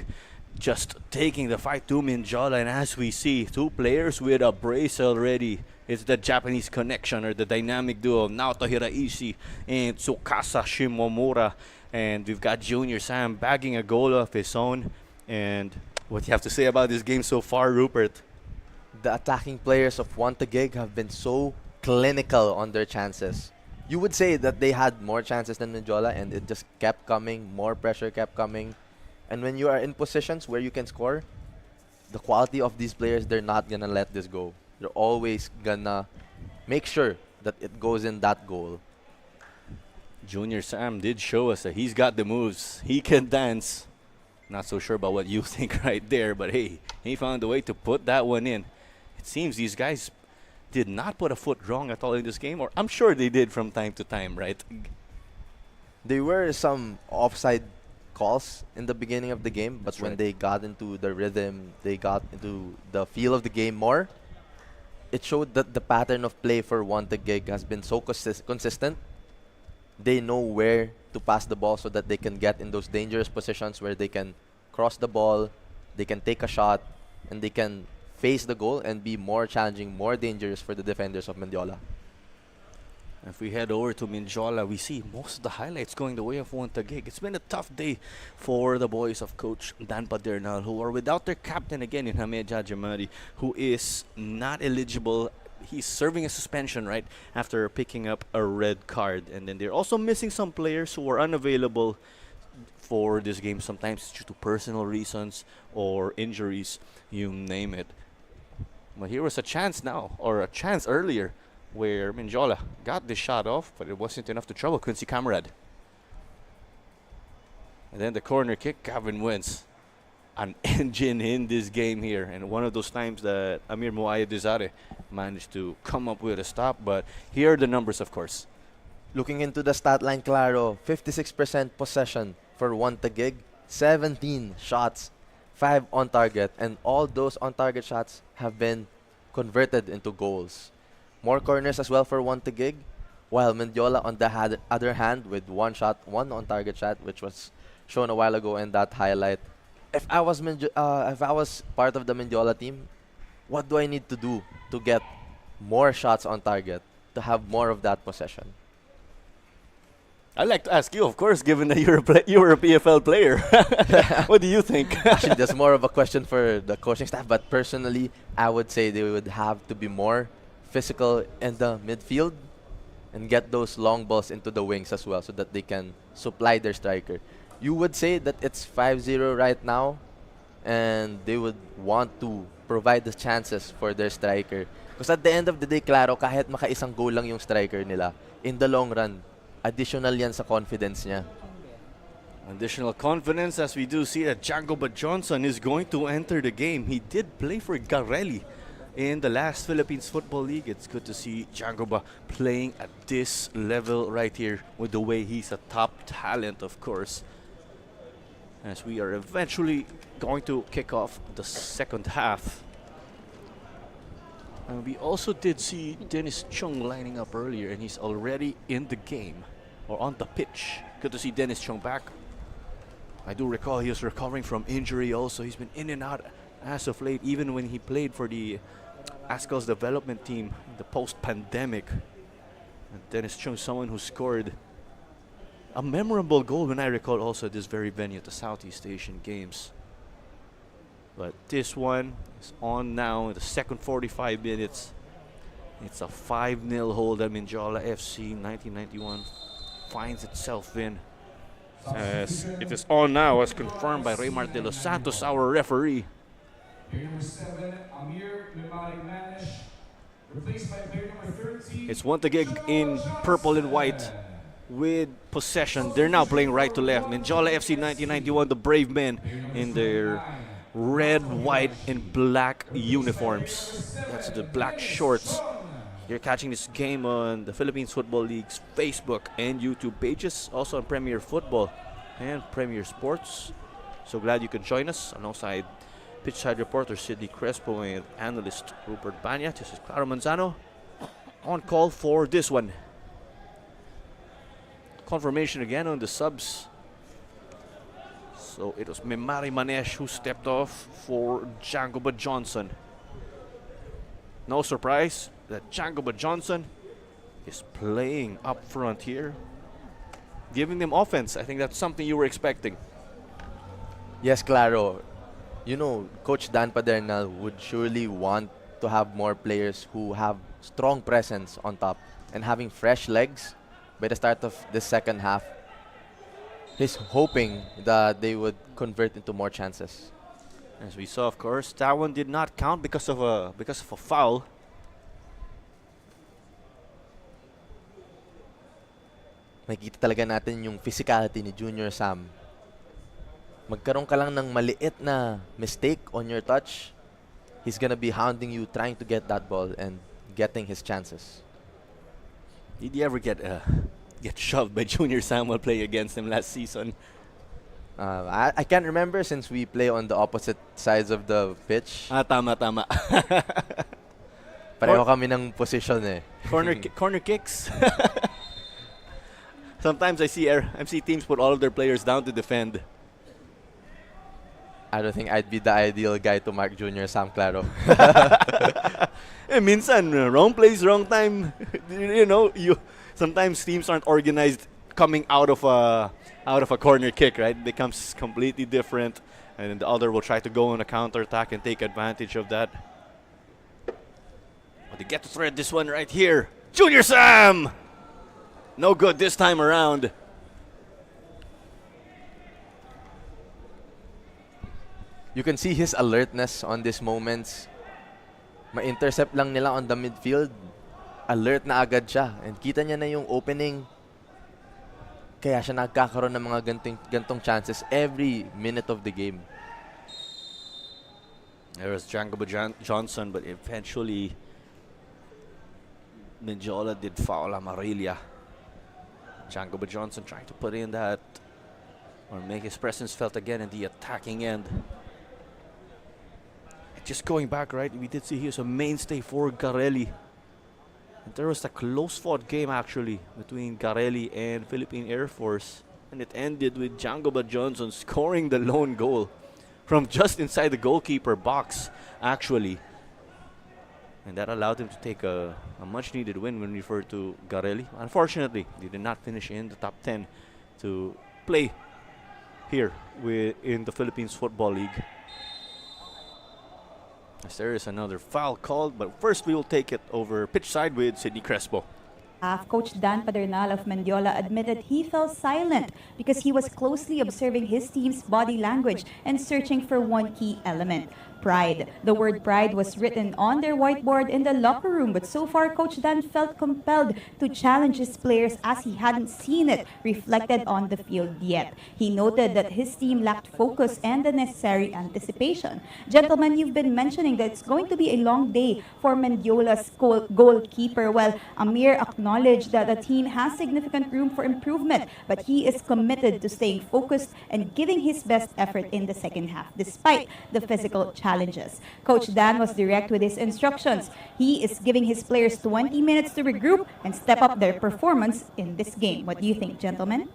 just taking the fight to Mendiola. And as we see, two players with a brace already. It's the Japanese connection, or the dynamic duo, Naoto Hiraishi and Tsukasa Shimomura. And we've got Junior Sam bagging a goal of his own. And what do you have to say about this game so far, Rupert? The attacking players of One Taguig have been so clinical on their chances. You would say that they had more chances than Mendiola, and it just kept coming, more pressure kept coming. And when you are in positions where you can score, the quality of these players, they're not gonna let this go. They're always gonna make sure that it goes in that goal. Junior Sam did show us that he's got the moves. He can dance. Not so sure about what you think right there, but hey, he found a way to put that one in. It seems these guys did not put a foot wrong at all in this game, or I'm sure they did from time to time, right? There were some offside calls in the beginning of the game, but That's when right. they got into the rhythm, they got into the feel of the game more, it showed that the pattern of play for One Taguig has been so consistent. They know where to pass the ball so that they can get in those dangerous positions where they can cross the ball, they can take a shot, and they can face the goal and be more challenging, more dangerous for the defenders of Mendiola. If we head over to Mendiola, we see most of the highlights going the way of one Taguig. It's been a tough day for the boys of Coach Dan Padernal, who are without their captain again in Hamed Jajamari, who is not eligible. He's serving a suspension, right, after picking up a red card. And then they're also missing some players who are unavailable for this game, sometimes due to personal reasons or injuries, you name it. But here was a chance now, or a chance earlier, where Mendiola got this shot off, but it wasn't enough to trouble Quincy Camarad. And then the corner kick, Gavin wins. An engine in this game here, and one of those times that Amir Muaya Dizare managed to come up with a stop. But here are the numbers, of course. Looking into the stat line, Claro, 56% possession for One Taguig, 17 shots, 5 on target, and all those on target shots have been converted into goals. More corners as well for One Taguig, while Mendiola on the other hand with 1 shot, 1 on target shot, which was shown a while ago in that highlight. If I was part of the Mendiola team, what do I need to do to get more shots on target, to have more of that possession? I'd like to ask you, of course, given that you were a PFL player. What do you think? Actually, that's more of a question for the coaching staff, but personally, I would say they would have to be more physical in the midfield and get those long balls into the wings as well so that they can supply their striker. You would say that it's 5-0 right now, and they would want to provide the chances for their striker. Because at the end of the day, Claro, kahit makaisang goal lang yung striker nila, in the long run, additional yan sa confidence niya. Additional confidence, as we do see that Jangoba Johnson is going to enter the game. He did play for Garelli in the last Philippines Football League. It's good to see Jangoba playing at this level right here, with the way he's a top talent, of course. As we are eventually going to kick off the second half. And we also did see Dennis Chung lining up earlier, and he's already in the game, or on the pitch. Good to see Dennis Chung back. I do recall he was recovering from injury also. He's been in and out as of late, even when he played for the Ascal's development team in the post-pandemic. And Dennis Chung, someone who scored a memorable goal, when I recall, also at this very venue at the Southeast Asian Games. But this one is on now in the second 45 minutes. It's a 5-0 hold that Mendiola FC 1991 finds itself in. As it is on now, as confirmed by Raymar de los Santos, our referee. Player number 7, Amir Limalik Manish, replaced by player number 13. It's One Taguig in purple and white with possession. They're now playing right to left. Mendiola FC 1991, the brave men in their red, white, and black uniforms. That's the black shorts. You're catching this game on the Philippines Football League's Facebook and YouTube pages, also on Premier Football and Premier Sports. So glad you can join us alongside pitchside reporter Sidney Crespo and analyst Rupert Banya. This is Claro Manzano on call for this one. Confirmation again on the subs. So it was Memari Manesh who stepped off for Jangoba Johnson. No surprise that Jangoba Johnson is playing up front here, giving them offense. I think that's something you were expecting. Yes, Claro. You know, Coach Dan Padernal would surely want to have more players who have strong presence on top and having fresh legs by the start of the second half. He's hoping that they would convert into more chances. As we saw, of course, that one did not count because of a foul. Makikita talaga natin yung physicality ni Junior Sam. Magkaroon ka lang ng maliit na mistake on your touch, he's gonna be hounding you, trying to get that ball and getting his chances. Did you ever get shoved by Junior Sam while playing against him last season? I can't remember since we play on the opposite sides of the pitch. Tama. Pareho kami ng position eh. Corner kicks. Sometimes I see teams put all of their players down to defend. I don't think I'd be the ideal guy to mark Junior Sam Claro. Minsan, wrong place, wrong time. Sometimes teams aren't organized coming out of a corner kick, right? It becomes completely different, and then the other will try to go on a counter attack and take advantage of that. But they get to thread this one right here. Junior Sam! No good this time around. You can see his alertness on these moments. Ma-intercept lang nila on the midfield. Alert na agad siya. And kita niya na yung opening. Kaya siya nagkakaroon ng mga gantong chances every minute of the game. There was Jangoba Johnson, but eventually Mendiola did foul Amarilla. Jangoba Johnson trying to put in that or make his presence felt again in the attacking end. Just going back, right, we did see he was a mainstay for Garelli. And there was a close-fought game, actually, between Garelli and Philippine Air Force. And it ended with Jangoba Johnson scoring the lone goal from just inside the goalkeeper box, actually. And that allowed him to take a much-needed win when referred to Garelli. Unfortunately, they did not finish in the top 10 to play here in the Philippines Football League. As there is another foul called, but first we will take it over pitch side with Sydney Crespo. Coach Dan Padernal of Mendiola admitted he fell silent because he was closely observing his team's body language and searching for one key element: pride. The word pride was written on their whiteboard in the locker room, but so far Coach Dan felt compelled to challenge his players as he hadn't seen it reflected on the field yet. He noted that his team lacked focus and the necessary anticipation. Gentlemen, you've been mentioning that it's going to be a long day for Mendiola's goalkeeper. Well, Amir acknowledged that the team has significant room for improvement, but he is committed to staying focused and giving his best effort in the second half, despite the physical challenges. Coach Dan was direct with his instructions. He is giving his players 20 minutes to regroup and step up their performance in this game. What do you think, gentlemen?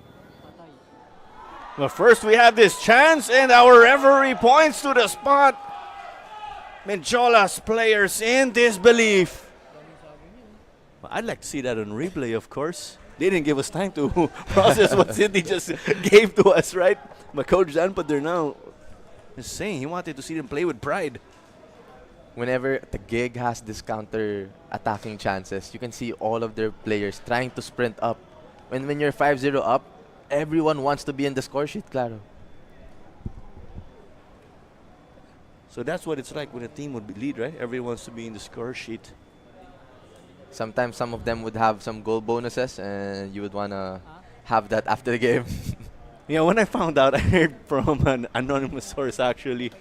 Well, first we have this chance, and our referee points to the spot. Mendiola's players in disbelief. Well, I'd like to see that on replay, of course. They didn't give us time to process what Sydney just gave to us, right? But Coach Dan Padernal is saying he wanted to see them play with pride. Whenever Taguig has this counter-attacking chances, you can see all of their players trying to sprint up. When you're 5-0 up, everyone wants to be in the score sheet, Claro. So that's what it's like when a team would lead, right? Everyone wants to be in the score sheet. Sometimes some of them would have some goal bonuses, and you would want to have that after the game. Yeah, when I found out, I heard from an anonymous source actually.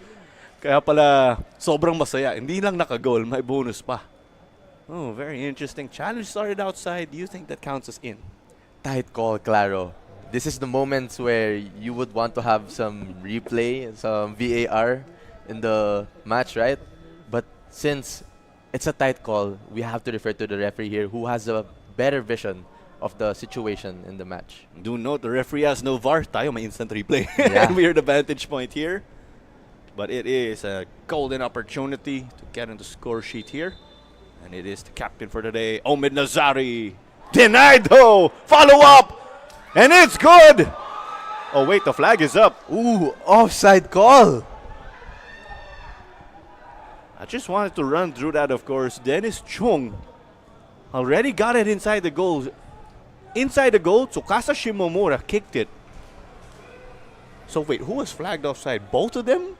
Kaya pala, sobrang masaya. Hindi lang naka-goal, may bonus pa. Oh, very interesting. Challenge started outside. Do you think that counts as in? Tight call, Claro. This is the moments where you would want to have some replay, some VAR in the match, right? But since it's a tight call. We have to refer to the referee here who has a better vision of the situation in the match. Do note the referee has no VAR. Tayo may instant replay. Yeah. We're the vantage point here. But it is a golden opportunity to get on the score sheet here. And it is the captain for the day, Omid Nazari. Denied though! Follow up! And it's good! Oh wait, the flag is up. Ooh, offside call. I just wanted to run through that, of course. Dennis Chung already got it inside the goal. Inside the goal, Tsukasa Shimomura kicked it. So wait, who was flagged offside? Both of them?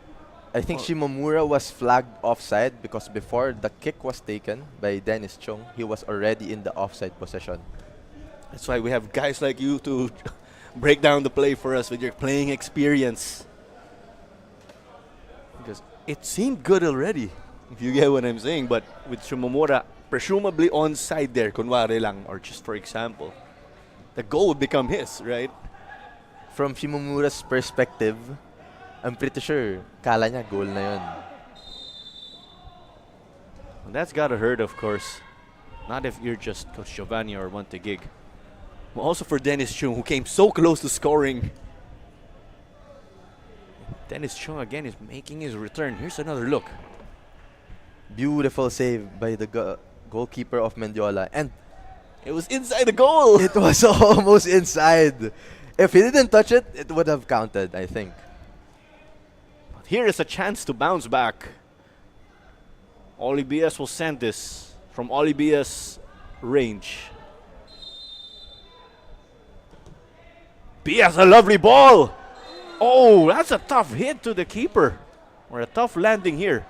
I think Shimomura was flagged offside because before the kick was taken by Dennis Chung, he was already in the offside position. That's why we have guys like you to break down the play for us with your playing experience. Because it seemed good already, if you get what I'm saying. But with Shimomura presumably onside there, kunwari lang, or just for example, the goal would become his, right? From Shimomura's perspective, I'm pretty sure kala niya goal na yun. And that's gotta hurt, of course. Not if you're just Coach Giovanni or want to gig. But also for Dennis Chung, who came so close to scoring. Dennis Chung again is making his return. Here's another look. Beautiful save by the goalkeeper of Mendiola. And It was inside the goal. it was almost inside. If he didn't touch it, it would have counted, I think. But here is a chance to bounce back. Olibias will send this from Olibias' range. Bias, a lovely ball. Oh, that's a tough hit to the keeper. Or a tough landing here.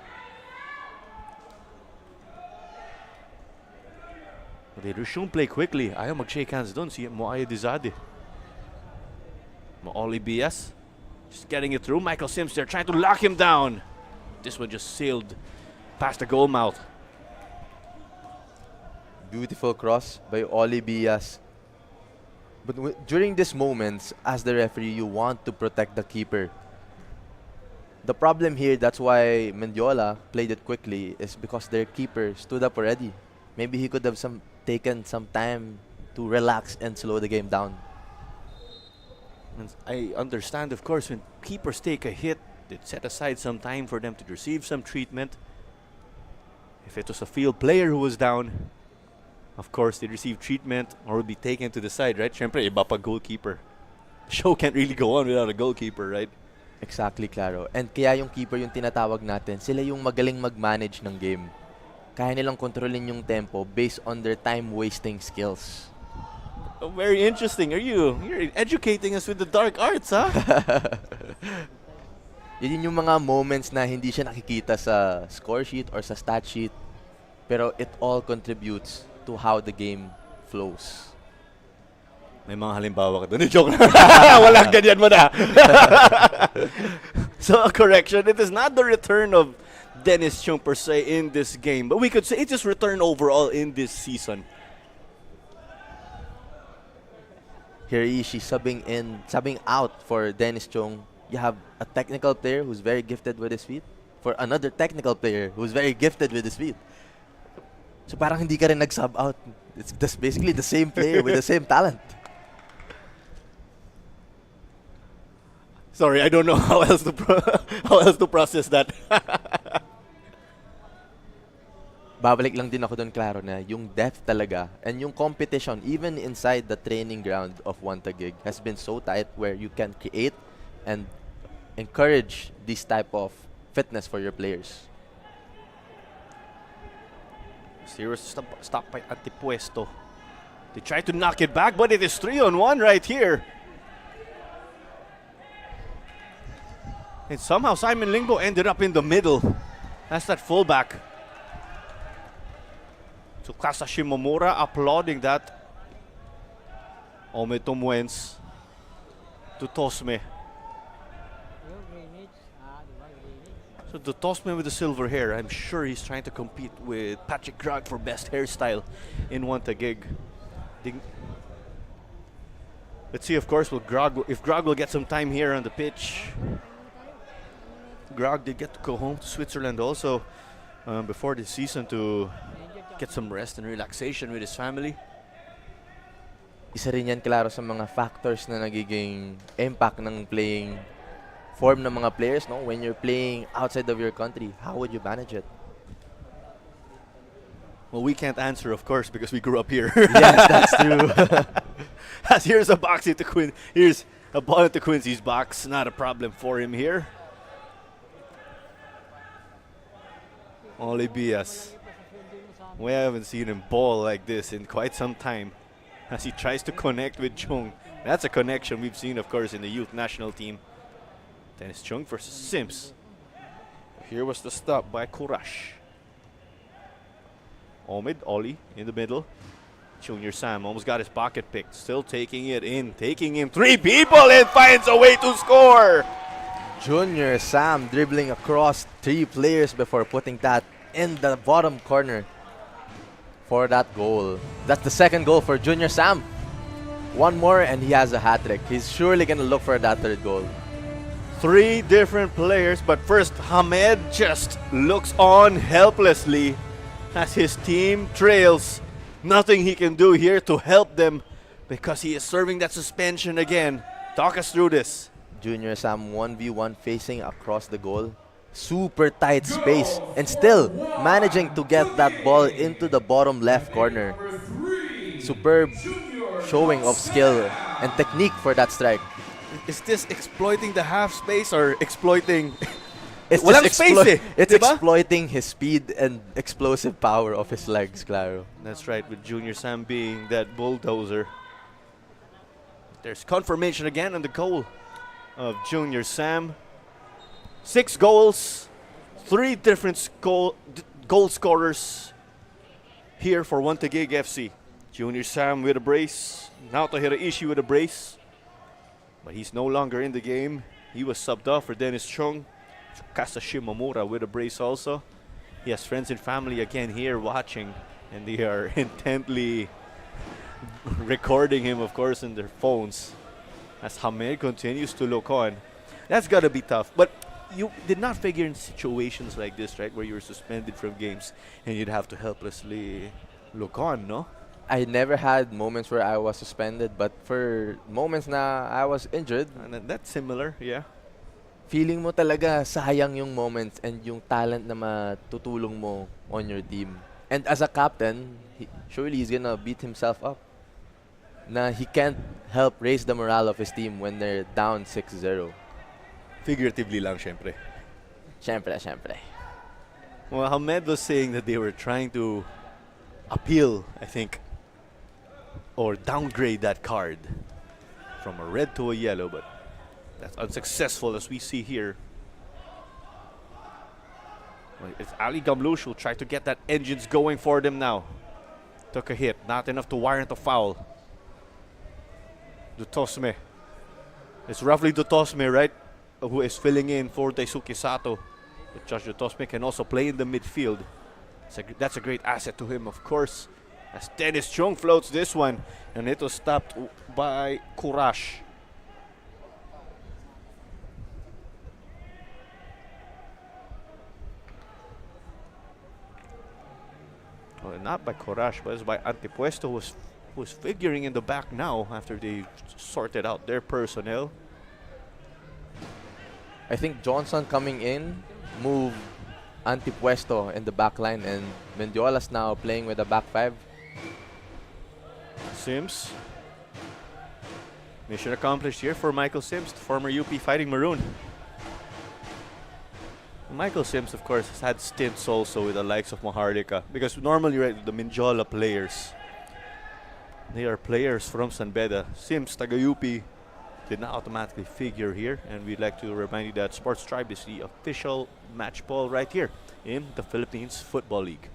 They resume play quickly. Ayaw mag-shake hands doon. Si Moaya Dizade. Olibias just getting it through. Michael Sims there trying to lock him down. This one just sailed past the goal mouth. Beautiful cross by Olibias. But during these moments, as the referee, you want to protect the keeper. The problem here, that's why Mendiola played it quickly, is because their keeper stood up already. Maybe he could have taken some time to relax and slow the game down. And I understand, of course, when keepers take a hit, they set aside some time for them to receive some treatment. If it was a field player who was down, of course, they receive treatment or would be taken to the side, right? Siyempre, iba pa goalkeeper. The show can't really go on without a goalkeeper, right? Exactly, Claro. And kaya yung keeper yung tinatawag natin, sila yung magaling mag-manage ng game. Kaya nilang kontrolin yung tempo based on their time-wasting skills. Oh, very interesting. You're educating us with the dark arts, huh? Yun yung mga moments na hindi siya nakikita sa score sheet or sa stat sheet. Pero it all contributes to how the game flows. May mga halimbawa ka doon. Joke lang. Walang ganyan mo na. So, a correction. It is not the return of Dennis Chung per se in this game. But we could say it's his return overall in this season. Hiriishi subbing out for Dennis Chung. You have a technical player who's very gifted with his feet for another technical player who's very gifted with his feet. So parang hindi ka rin nag-sub out. It's just basically the same player with the same talent. Sorry, I don't know how else to process that. Babalik lang din ako doon, Claro, na yung depth talaga and yung competition even inside the training ground of Taguig has been so tight where you can create and encourage this type of fitness for your players. Serious stop by Antipuesto. They try to knock it back, but it is 3-on-1 right here. And somehow Simon Lingbo ended up in the middle. That's that fullback. Tsukasa Shimomura applauding that. Ome Tumuens to Tosme. So the Tosme with the silver hair, I'm sure he's trying to compete with Patrick Grog for best hairstyle in Taguig. Let's see, of course, if Grog will get some time here on the pitch. Grog did get to go home to Switzerland also. before the season to get some rest and relaxation with his family. Isa rin yan, klaro, sa mga factors na nagiging impact ng playing form ng mga players, no? When you're playing outside of your country, how would you manage it? Well, we can't answer, of course, because we grew up here. Yes, that's true. As here's a box into Quinn. Here's a ball into Quincy's box. Not a problem for him here. Only BS. We haven't seen him ball like this in quite some time. As he tries to connect with Chung. That's a connection we've seen, of course, in the youth national team. Dennis Chung versus Sims. Here was the stop by Kurash. Omid, Oli in the middle. Junior Sam almost got his pocket picked. Still taking it in. Taking him 3 people and finds a way to score. Junior Sam dribbling across 3 players before putting that in the bottom corner for that goal. That's the second goal for Junior Sam. One more and he has a hat-trick. He's surely going to look for that third goal. 3 different players, but first Hamed just looks on helplessly as his team trails. Nothing he can do here to help them because he is serving that suspension again. Talk us through this. Junior Sam 1v1 facing across the goal. Super tight space and still managing to get that ball into the bottom left corner. Superb showing of skill and technique for that strike. Is this exploiting the half space or exploiting? It's Walang just space eh, it's diba? exploiting his speed and explosive power of his legs, claro. That's right, with Junior Sam being that bulldozer. There's confirmation again on the goal of Junior Sam. 6 goals, 3 different goal scorers here for Taguig FC. Junior Sam with a brace, Naoto Hiraishi with a brace. But he's no longer in the game. He was subbed off for Dennis Chung. Kasa Shimomura with a brace also. He has friends and family again here watching, and they are intently recording him, of course, in their phones as Hamed continues to look on. That's gotta be tough. But you did not figure in situations like this, right, where you were suspended from games and you'd have to helplessly look on, no? I never had moments where I was suspended, but for moments na I was injured, And that's similar, yeah. feeling mo talaga sayang yung moments and yung talent na matutulong mo on your team. And as a captain, surely he's gonna beat himself up. Na he can't help raise the morale of his team when they're down 6-0. Figuratively lang, syempre. Syempre. Well, Hamed was saying that they were trying to appeal, I think, or downgrade that card from a red to a yellow, but that's unsuccessful as we see here. Well, it's Ali Gamlush who tried to get that engines going for them now. Took a hit, not enough to warrant a foul. Dutosme. It's roughly Dutosme, right? Who is filling in for Daisuke Sato. But Josh Dutosme can also play in the midfield. That's a great asset to him, of course. As Dennis Chung floats this one, and it was stopped by Kurash. Well, not by Kurash, but it's by Antipuesto, who's figuring in the back now after they sorted out their personnel. I think Johnson coming in moved Antipuesto in the back line, and Mendiola's now playing with a back 5. Sims. Mission accomplished here for Michael Sims, the former UP Fighting Maroon. Michael Sims, of course, has had stints also with the likes of Maharlika, because normally, right, the Mendiola players, they are players from San Beda. Sims, taga UP, did not automatically figure here, and we'd like to remind you that Sports Tribe is the official match ball right here in the Philippines Football League.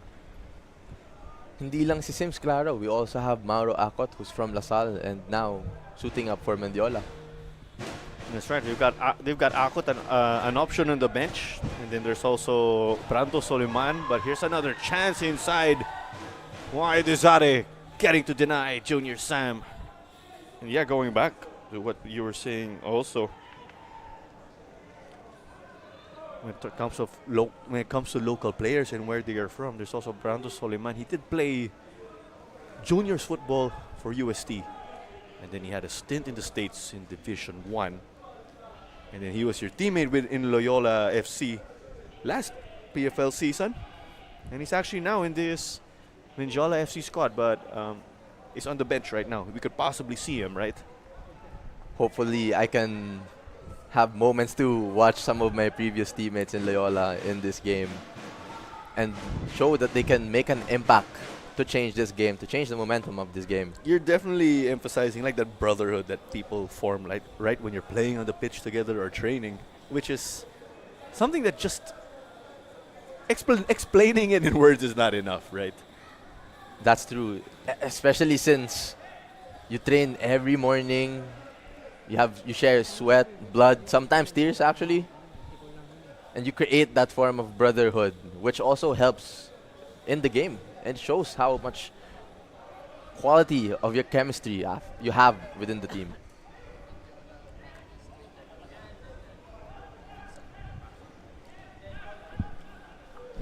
Hindi lang si Sims, claro. We also have Mauro Acot, who's from Lasal and now suiting up for Mendiola. That's right. They've got Akot, an option on the bench, and then there's also Brando Soliman. But here's another chance inside. Why Desare getting to deny Junior Sam? And yeah, going back to what you were saying also. when it comes to local players and where they are from, there's also Brando Soliman. He did play juniors football for UST, and then he had a stint in the States in Division 1, and then he was your teammate in Loyola FC last PFL season, and he's actually now in this Mendiola FC squad, but he's on the bench right now. We could possibly see him, right? Hopefully, I can have moments to watch some of my previous teammates in Loyola in this game and show that they can make an impact to change this game, to change the momentum of this game. You're definitely emphasizing like that brotherhood that people form, like right when you're playing on the pitch together or training, which is something that just explaining it in words is not enough, right? That's true, especially since you train every morning. You share sweat, blood, sometimes tears actually, and you create that form of brotherhood, which also helps in the game and shows how much quality of your chemistry you have within the team.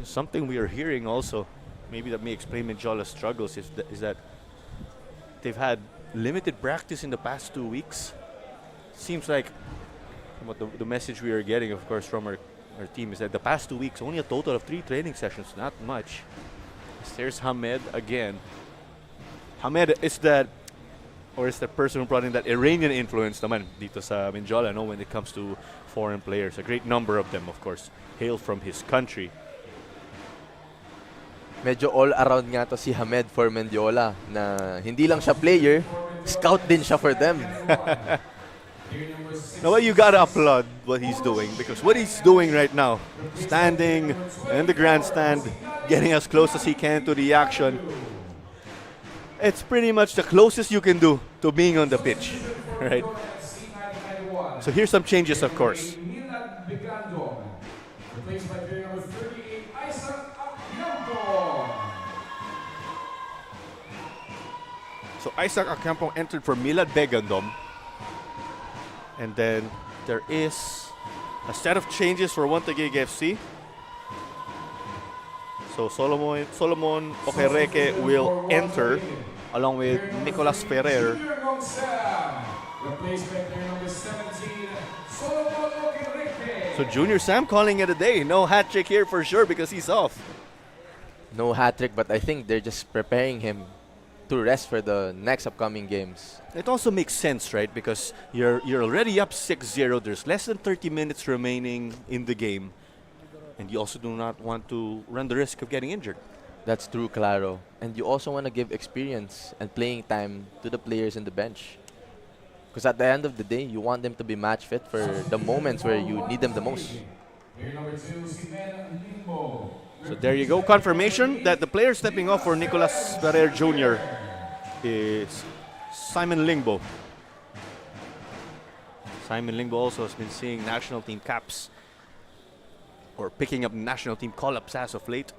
Something we are hearing also, maybe that may explain Mendiola's struggles, is that they've had limited practice in the past 2 weeks. Seems like what the message we are getting, of course, from our team is that the past 2 weeks, only a total of 3 training sessions, not much. There's Hamed again. Hamed is that person who brought in that Iranian influence naman dito sa Mendiola, no, when it comes to foreign players. A great number of them, of course, hail from his country. Medyo all-around nga to si Hamed for Mendiola, na hindi lang siya player, scout din siya for them. Now, you gotta applaud what he's doing, because what he's doing right now, standing in the grandstand, getting as close as he can to the action, it's pretty much the closest you can do to being on the pitch, right? So here's some changes, of course. So Isaac Acampong entered for Milad Begandom. And then there is a set of changes for Taguig FC. So Solomon Okereke will enter along with Nicolas Ferrer. So Junior Sam calling it a day. No hat trick here for sure because he's off. No hat trick, but I think they're just preparing him to rest for the next upcoming games. It also makes sense, right? Because you're already up 6-0. There's less than 30 minutes remaining in the game. And you also do not want to run the risk of getting injured. That's true, Claro. And you also want to give experience and playing time to the players in the bench. Because at the end of the day, you want them to be match fit for the moments where you need them the most. So there you go. Confirmation that the player stepping off for Nicolas Ferrer Jr. is Simon Lingbo. Simon Lingbo also has been seeing national team caps or picking up national team call-ups as of late.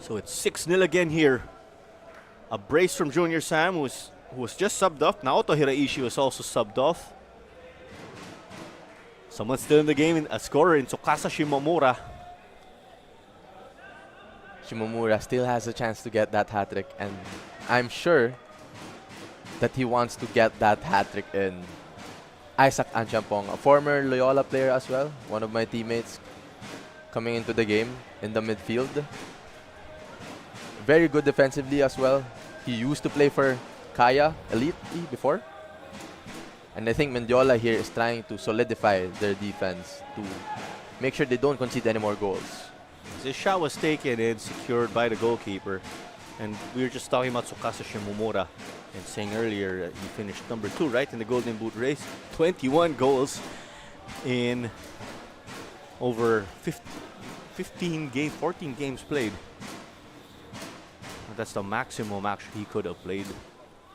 So it's 6-0 again here. A brace from Junior Sam who was just subbed off. Naoto Hiraishi was also subbed off. Someone still in the game, a scorer in Tsukasa Shimomura. Shimomura still has a chance to get that hat-trick, and I'm sure that he wants to get that hat-trick in. Isaac Anchampong, a former Loyola player as well, one of my teammates coming into the game in the midfield. Very good defensively as well. He used to play for Kaya Elite before. And I think Mendiola here is trying to solidify their defense to make sure they don't concede any more goals. This shot was taken and secured by the goalkeeper. And we were just talking about Tsukasa Shimomura and saying earlier he finished number 2, right, in the Golden Boot race. 21 goals in over 14 games played. That's the maximum actually he could have played.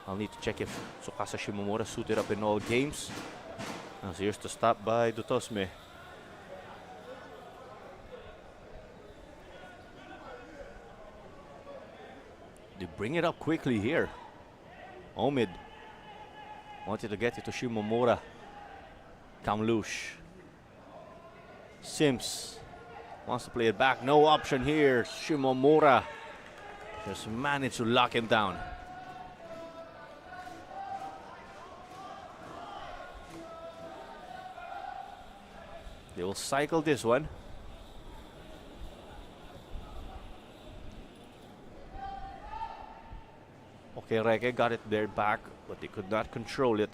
I'll need to check if Tsukasa Shimomura suited up in all games. So here's the stop by Dutosme. They bring it up quickly here. Omid wanted to get it to Shimomura. Kamlush. Sims wants to play it back. No option here. Shimomura just managed to lock him down. They will cycle this one. Okay, Reke got it there back, but they could not control it.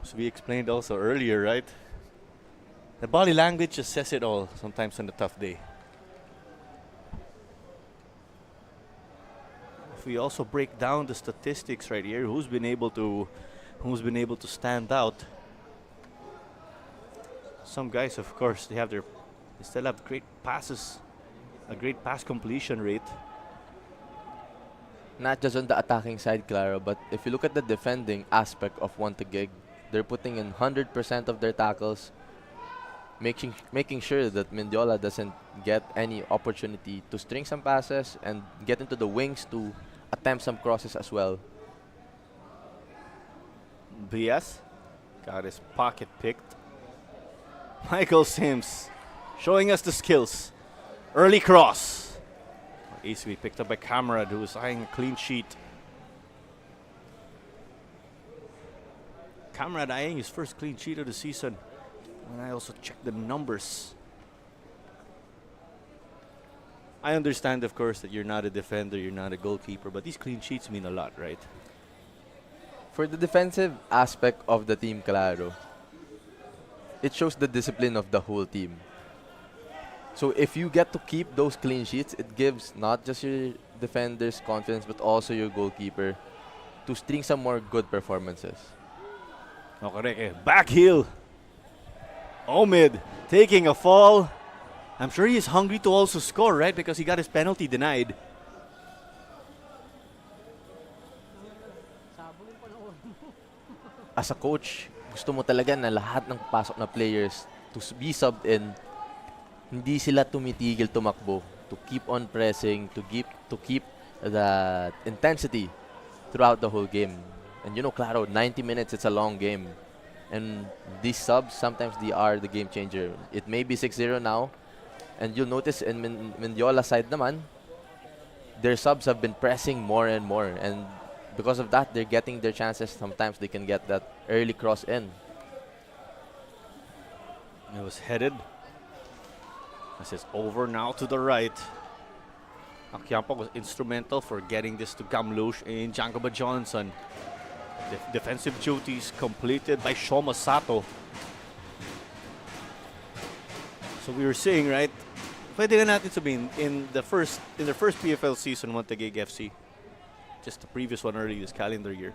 As we explained also earlier, right? The body language just says it all sometimes on a tough day. If we also break down the statistics right here, who's been able to stand out? Some guys, of course, they still have great passes, a great pass completion rate. Not just on the attacking side, Claro, but if you look at the defending aspect of Taguig, they're putting in 100% of their tackles, making sure that Mendiola doesn't get any opportunity to string some passes and get into the wings to attempt some crosses as well. BS got his pocket picked. Michael Sims showing us the skills. Early cross. Easily picked up by Camarad, who was eyeing a clean sheet. Camarad eyeing his first clean sheet of the season. And I also checked the numbers. I understand, of course, that you're not a defender, you're not a goalkeeper, but these clean sheets mean a lot, right? For the defensive aspect of the team, Claro, it shows the discipline of the whole team. So if you get to keep those clean sheets, it gives not just your defenders confidence, but also your goalkeeper to string some more good performances. Okay, back heel. Omid taking a fall. I'm sure he is hungry to also score, right? Because he got his penalty denied. As a coach, gusto mo talaga na lahat ng pasok na players to be subbed in, hindi sila tumitigil tumakbo, to keep on pressing, to keep the intensity throughout the whole game. And you know, Claro, 90 minutes, it's a long game. And these subs, sometimes they are the game changer. It may be 6-0 now, and you'll notice in Mendiola side naman, their subs have been pressing more and more. And because of that, they're getting their chances. Sometimes they can get that early cross in. It was headed. This is over now to the right. Akiampak was instrumental for getting this to Gamlush and Jankoba Johnson. Defensive duties completed by Shoma Sato. So we were saying, right? Pwede nga natin sabihin, in their first PFL season, Taguig FC, just the previous one early this calendar year,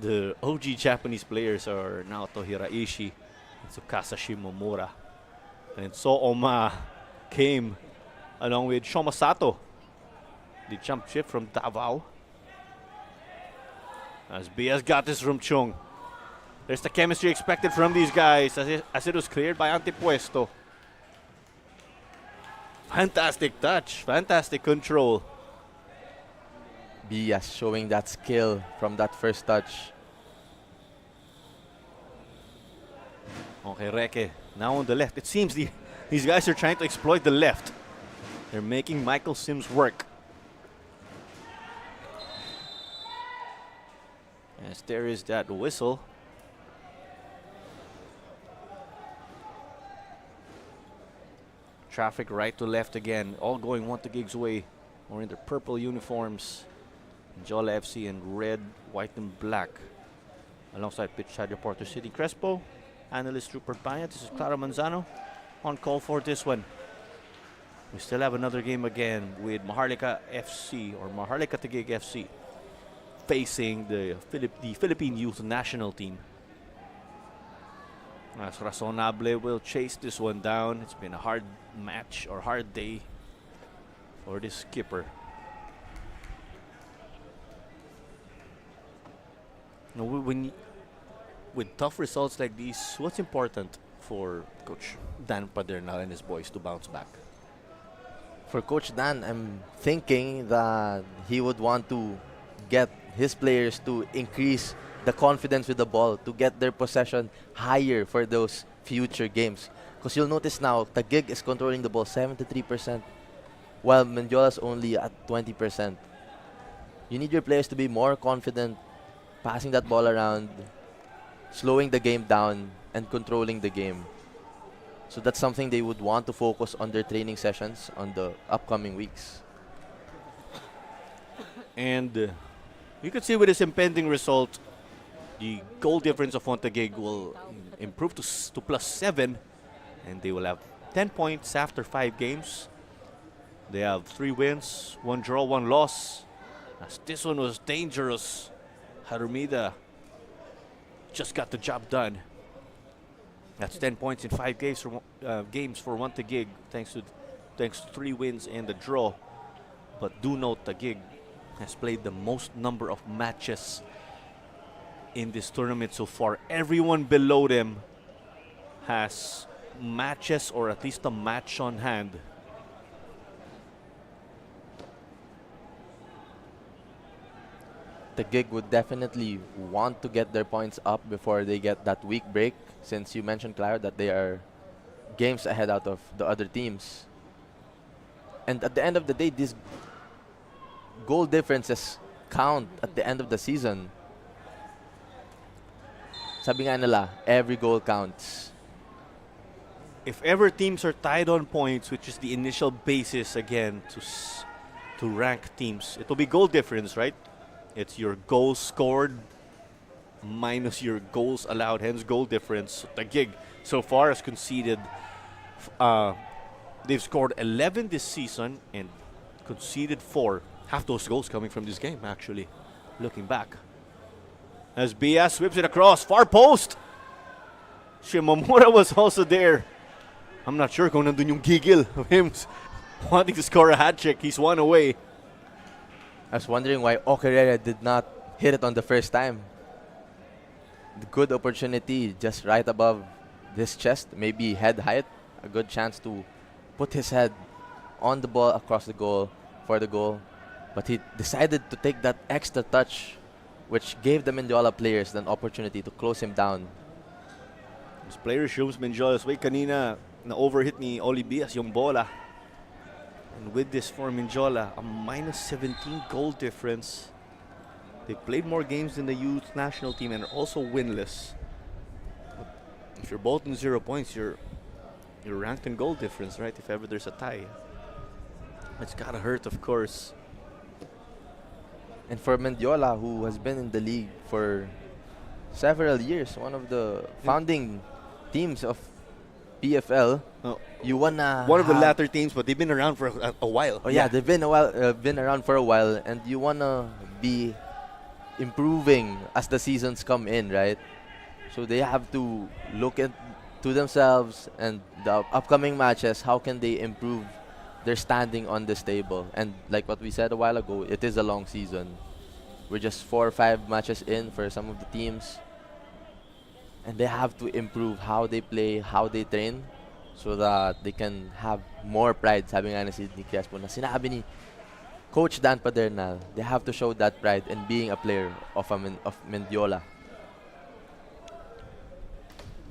the OG Japanese players are Naoto Hiraishi and Tsukasa Shimomura. And So Oma came along with Shoma Sato, the jump ship from Davao. As Bias got this from Chung. There's the chemistry expected from these guys as it was cleared by Antipuesto. Fantastic touch, fantastic control. Bias showing that skill from that first touch. Okay, Reke now on the left. It seems these guys are trying to exploit the left. They're making Michael Sims work. Yes, there is that whistle. Traffic right to left again, all going Taguig's way. Or in their purple uniforms. Mendiola FC in red, white, and black. Alongside pitch side reporter Sidney Crespo, analyst Rupert Bayat. This is Clara Manzano on call for this one. We still have another game again with Maharlika FC or Maharlika Taguig FC facing the Philippine Youth National Team. As Razonable will chase this one down. It's been a hard match or hard day for this skipper. Now, with tough results like these, what's important for Coach Dan Padernal and his boys to bounce back? For Coach Dan, I'm thinking that he would want to get his players to increase the confidence with the ball, to get their possession higher for those future games. Because you'll notice now, Taguig is controlling the ball 73%, while Mendiola's only at 20%. You need your players to be more confident, passing that ball around, slowing the game down, and controlling the game. So that's something they would want to focus on their training sessions on the upcoming weeks. And you can see with this impending result, the goal difference of Taguig will improve to +7, and they will have 10 points after 5 games. They have 3 wins, 1 draw, 1 loss. As this one was dangerous, Harumida just got the job done. That's 10 points in 5 games for Taguig, thanks to 3 wins and the draw. But do note, Taguig has played the most number of matches in this tournament so far. Everyone below them has matches or at least a match on hand. Taguig would definitely want to get their points up before they get that week break, since you mentioned, Clara, that they are games ahead out of the other teams. And at the end of the day, these goal differences count at the end of the season. Sabi nga nila, every goal counts. If ever teams are tied on points, which is the initial basis again to rank teams, it will be goal difference, right? It's your goals scored minus your goals allowed, hence goal difference. Taguig so far has conceded, they've scored 11 this season and conceded 4. Half those goals coming from this game, actually, looking back. As Bias whips it across, far post. Shimomura was also there. I'm not sure kung nandun yung gigil of him wanting to score a hat trick. He's 1 away. I was wondering why Okerera did not hit it on the first time. The good opportunity just right above his chest, maybe head height. A good chance to put his head on the ball across the goal for the goal. But he decided to take that extra touch, which gave the Mendiola players an opportunity to close him down. This player shows Mendiola's way. Kanina, na-overhit ni Oli Bias yung bola. And with this for Mendiola, a -17 goal difference. They played more games than the youth national team and are also winless. But if you're both in 0 points, you're ranked in goal difference, right? If ever there's a tie. It's gotta hurt, of course. And for Mendiola, who has been in the league for several years, one of the founding teams of PFL, you wanna one of the latter teams, but they've been around for a while. Oh yeah, they've been around for a while, and you wanna be improving as the seasons come in, right? So they have to look to themselves and the upcoming matches. How can they improve their standing on this table? And like what we said a while ago, it is a long season. We're just 4 or 5 matches in for some of the teams. And they have to improve how they play, how they train, so that they can have more pride. Sabi nga ni Sidney Crespo na sinabi ni Coach Dan Padernal, they have to show that pride in being a player of Mendiola.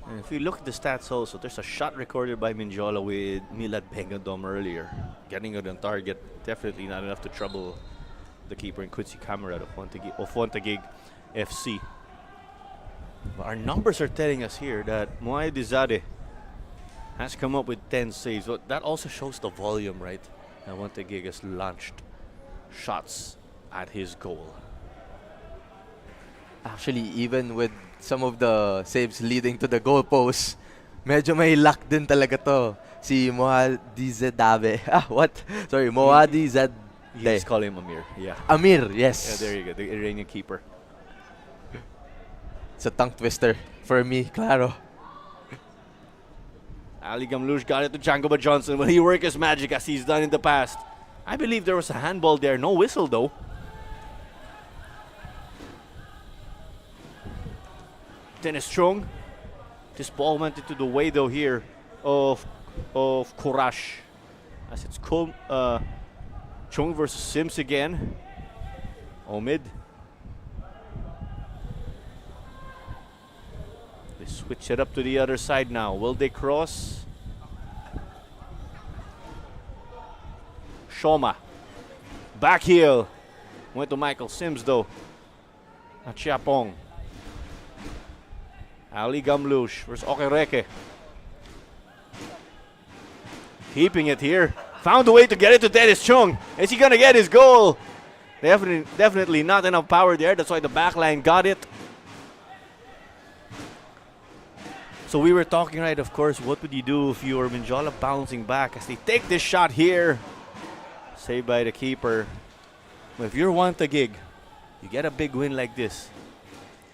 And if you look at the stats also, there's a shot recorded by Mendiola with Milad Bengadom earlier. Getting it on target, definitely not enough to trouble the keeper in Quincy Camarade of Taguig FC. But our numbers are telling us here that Moay Dizade has come up with 10 saves. But that also shows the volume, right? And Taguig has launched shots at his goal. Actually, even with some of the saves leading to the goal post, medyo may luck din talaga to. Si Mohadi Zedabe. What? Sorry, Mohadi Zed. Let's call him Amir. Yeah. Amir, yes. Yeah, there you go. The Iranian keeper. It's a tongue twister for me, claro. Ali Gamlush got it to Jangoba Johnson. Will he work his magic as he's done in the past? I believe there was a handball there. No whistle, though. Dennis Strong. This ball went into the way, though, here of Kurash. as it's Chung versus Sims again. Omid. They switch it up to the other side now. Will they cross? Shoma. Back heel. Went to Michael Sims though. At Chiapong. Ali Gamlush versus Okereke. Keeping it here. Found a way to get it to Dennis Chung. Is he gonna get his goal? Definitely not enough power there. That's why the backline got it. So we were talking, right, of course, what would you do if you were Mendiola bouncing back as they take this shot here. Saved by the keeper. But if you're Taguig, you get a big win like this.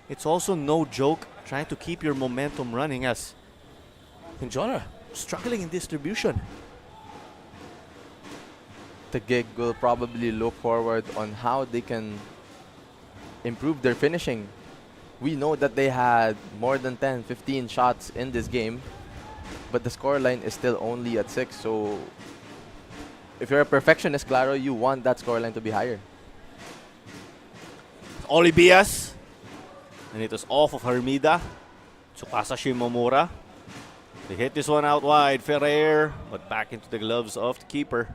It's also no joke trying to keep your momentum running as Mendiola struggling in distribution. Taguig will probably look forward on how they can improve their finishing. We know that they had more than 10, 15 shots in this game, but the scoreline is still only at 6. So if you're a perfectionist, Claro, you want that scoreline to be higher. Oli Bias. And it was off of Hermida. Tsukasa Shimomura. They hit this one out wide. Ferrer, but back into the gloves of the keeper.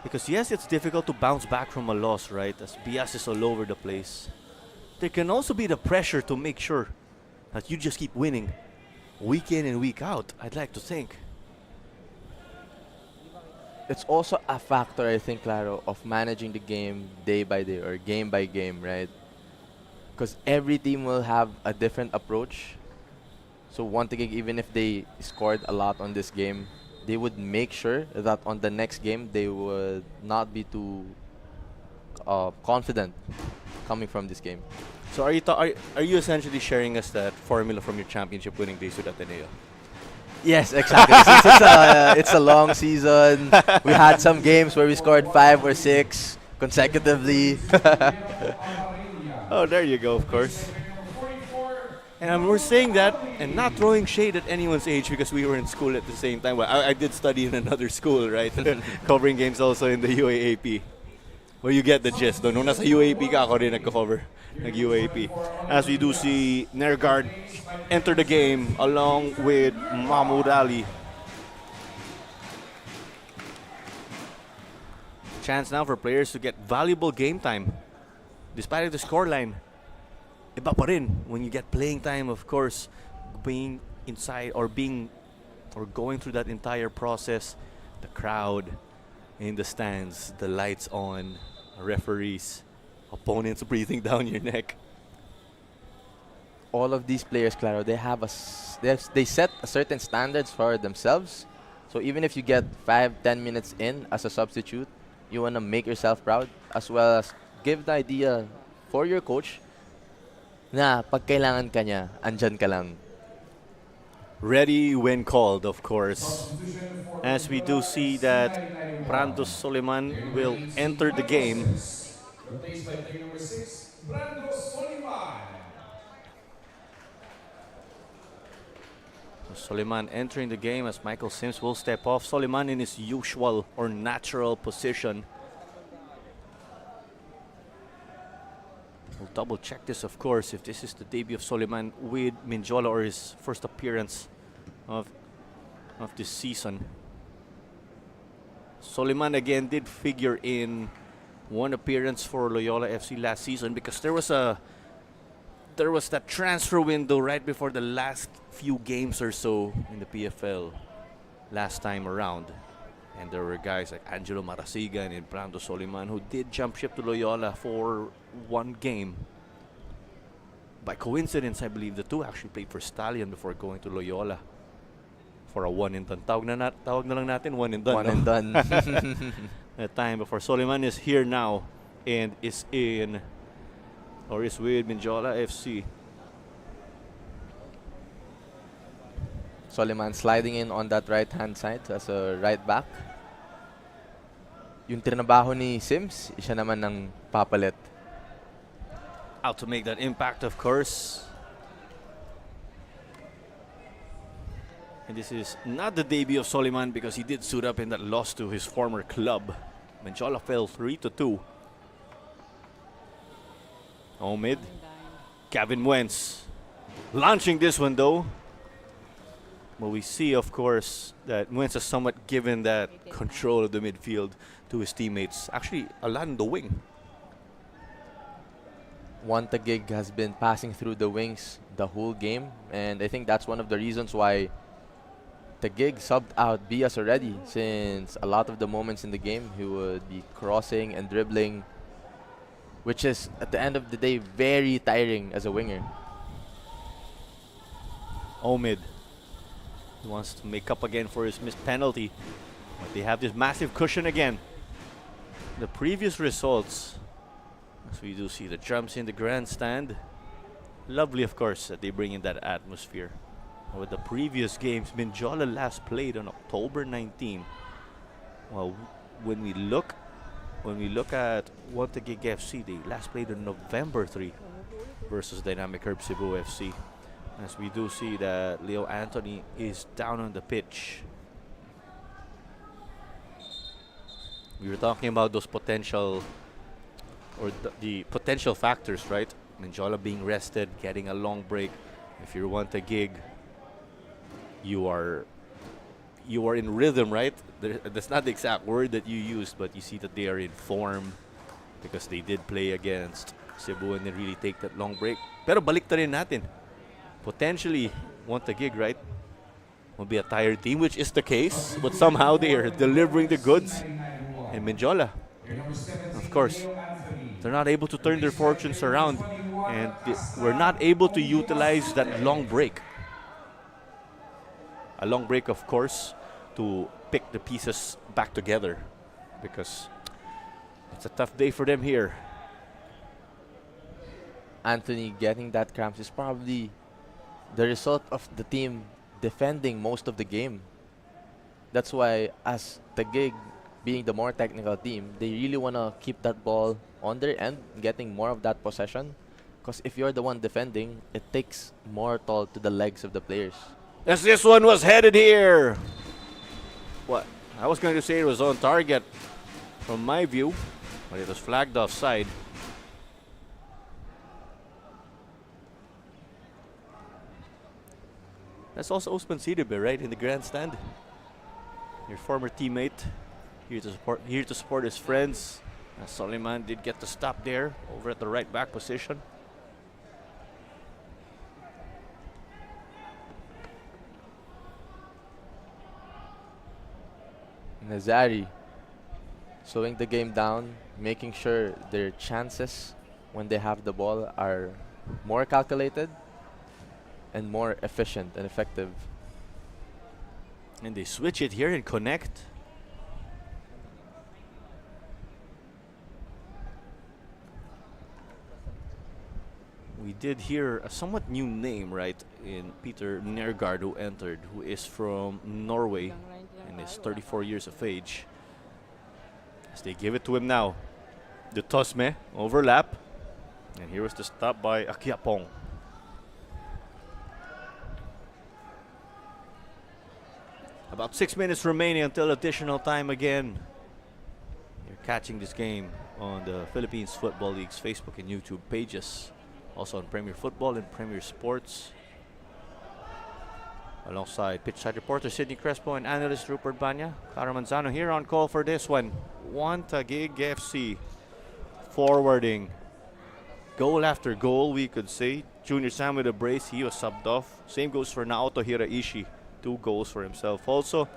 Because yes, it's difficult to bounce back from a loss, right? As Bias is all over the place. There can also be the pressure to make sure that you just keep winning week in and week out, I'd like to think. It's also a factor, I think, Claro, of managing the game day by day or game by game, right? Because every team will have a different approach. So Taguig, even if they scored a lot on this game, they would make sure that on the next game they would not be too confident coming from this game. So are you essentially sharing us that formula from your championship winning days with Ateneo? Yes, exactly. Since it's a long season, we had some games where we scored 5 or 6 consecutively. Oh, there you go, of course. And we're saying that and not throwing shade at anyone's age because we were in school at the same time. Well, I did study in another school, right? Covering games also in the UAAP. Well, you get the gist. No? Nung nasa UAAP ka, ako rin nagko-cover nag-UAAP. As we do see Nergard enter the game along with Mahmoud Ali. Chance now for players to get valuable game time. Despite the scoreline, iba pa rin when you get playing time, of course, being inside or going through that entire process, the crowd in the stands, the lights on, referees, opponents breathing down your neck. All of these players, Claro, they set a certain standards for themselves. So even if you get 5-10 minutes in as a substitute, you want to make yourself proud, as well as give the idea for your coach na pag kailangan ka niya, andyan ka lang. Ready when called, of course. As we do see that Brando Soliman will enter the game. Replaced by player number 6, Brando Soliman. Soliman entering the game as Michael Sims will step off. Soliman in his usual or natural position. We'll double check this, of course, if this is the debut of Soliman with Mendiola or his first appearance of this season. Soliman again did figure in one appearance for Loyola FC last season because there was that transfer window right before the last few games or so in the PFL last time around. And there were guys like Angelo Marasigan and Brando Soliman who did jump ship to Loyola for one game. By coincidence, I believe the two actually played for Stallion before going to Loyola for a one and done. Tawag na lang natin one and done. One and done. That time before. Soliman is here now and is with Mendiola FC. Soliman sliding in on that right-hand side as a right back. Yung trinabaho ni Sims, siya naman ng papalit. Out to make that impact, of course. And this is not the debut of Soliman because he did suit up in that loss to his former club. Mendiola fell 3-2. Omid. Gavin Wentz launching this one though. But we see, of course, that Wentz has somewhat given that control of the midfield to his teammates. Actually, a lot in the wing. Taguig has been passing through the wings the whole game, and I think that's one of the reasons why Taguig subbed out Bias already, since a lot of the moments in the game he would be crossing and dribbling, which is at the end of the day very tiring as a winger. Omid. He wants to make up again for his missed penalty. But they have this massive cushion again. The previous results, as we do see the drums in the grandstand. Lovely, of course, that they bring in that atmosphere. With the previous games, Mendiola last played on October 19. Well, when we look at Taguig FC, they last played on November 3 versus Dynamic Herb Cebu FC. As we do see that Leo Anthony is down on the pitch. We were talking about those potential, or the potential factors, right? Mendiola being rested, getting a long break. If you want a gig, you are in rhythm, right? That's not the exact word that you used, but you see that they are in form because they did play against Cebu and then really take that long break. Pero balik ta rin natin. Potentially want a gig, right? Will be a tired team, which is the case, but somehow they are delivering the goods. And Mendiola, of course, they're not able to turn their fortunes around, and we're not able to utilize that long break. A long break, of course, to pick the pieces back together, because it's a tough day for them here. Anthony getting that cramps is probably the result of the team defending most of the game. That's why, as Taguig being the more technical team, they really want to keep that ball on their end, getting more of that possession. Because if you're the one defending, it takes more toll to the legs of the players. As this one was headed here. What? I was going to say it was on target from my view, but it was flagged offside. That's also Osman Sidibe, right, in the grandstand. Your former teammate, here to support his friends. Soliman did get the stop there, over at the right back position. Nazari slowing the game down, making sure their chances when they have the ball are more calculated and more efficient and effective. And they switch it here and connect. We did hear a somewhat new name, right, in Peter Nergard, who entered, who is from Norway and is 34 years of age. As they give it to him now. The Tosme overlap. And here was the stop by Akiapong. About 6 minutes remaining until additional time again. You're catching this game on the Philippines Football League's Facebook and YouTube pages. Also on Premier Football and Premier Sports. Alongside pitchside reporter Sidney Crespo and analyst Rupert Banya. Clara Manzano here on call for this one. Taguig FC forwarding. Goal after goal, we could say. Junior Sam with a brace, he was subbed off. Same goes for Naoto Hiraishi. 2 goals for himself. Also,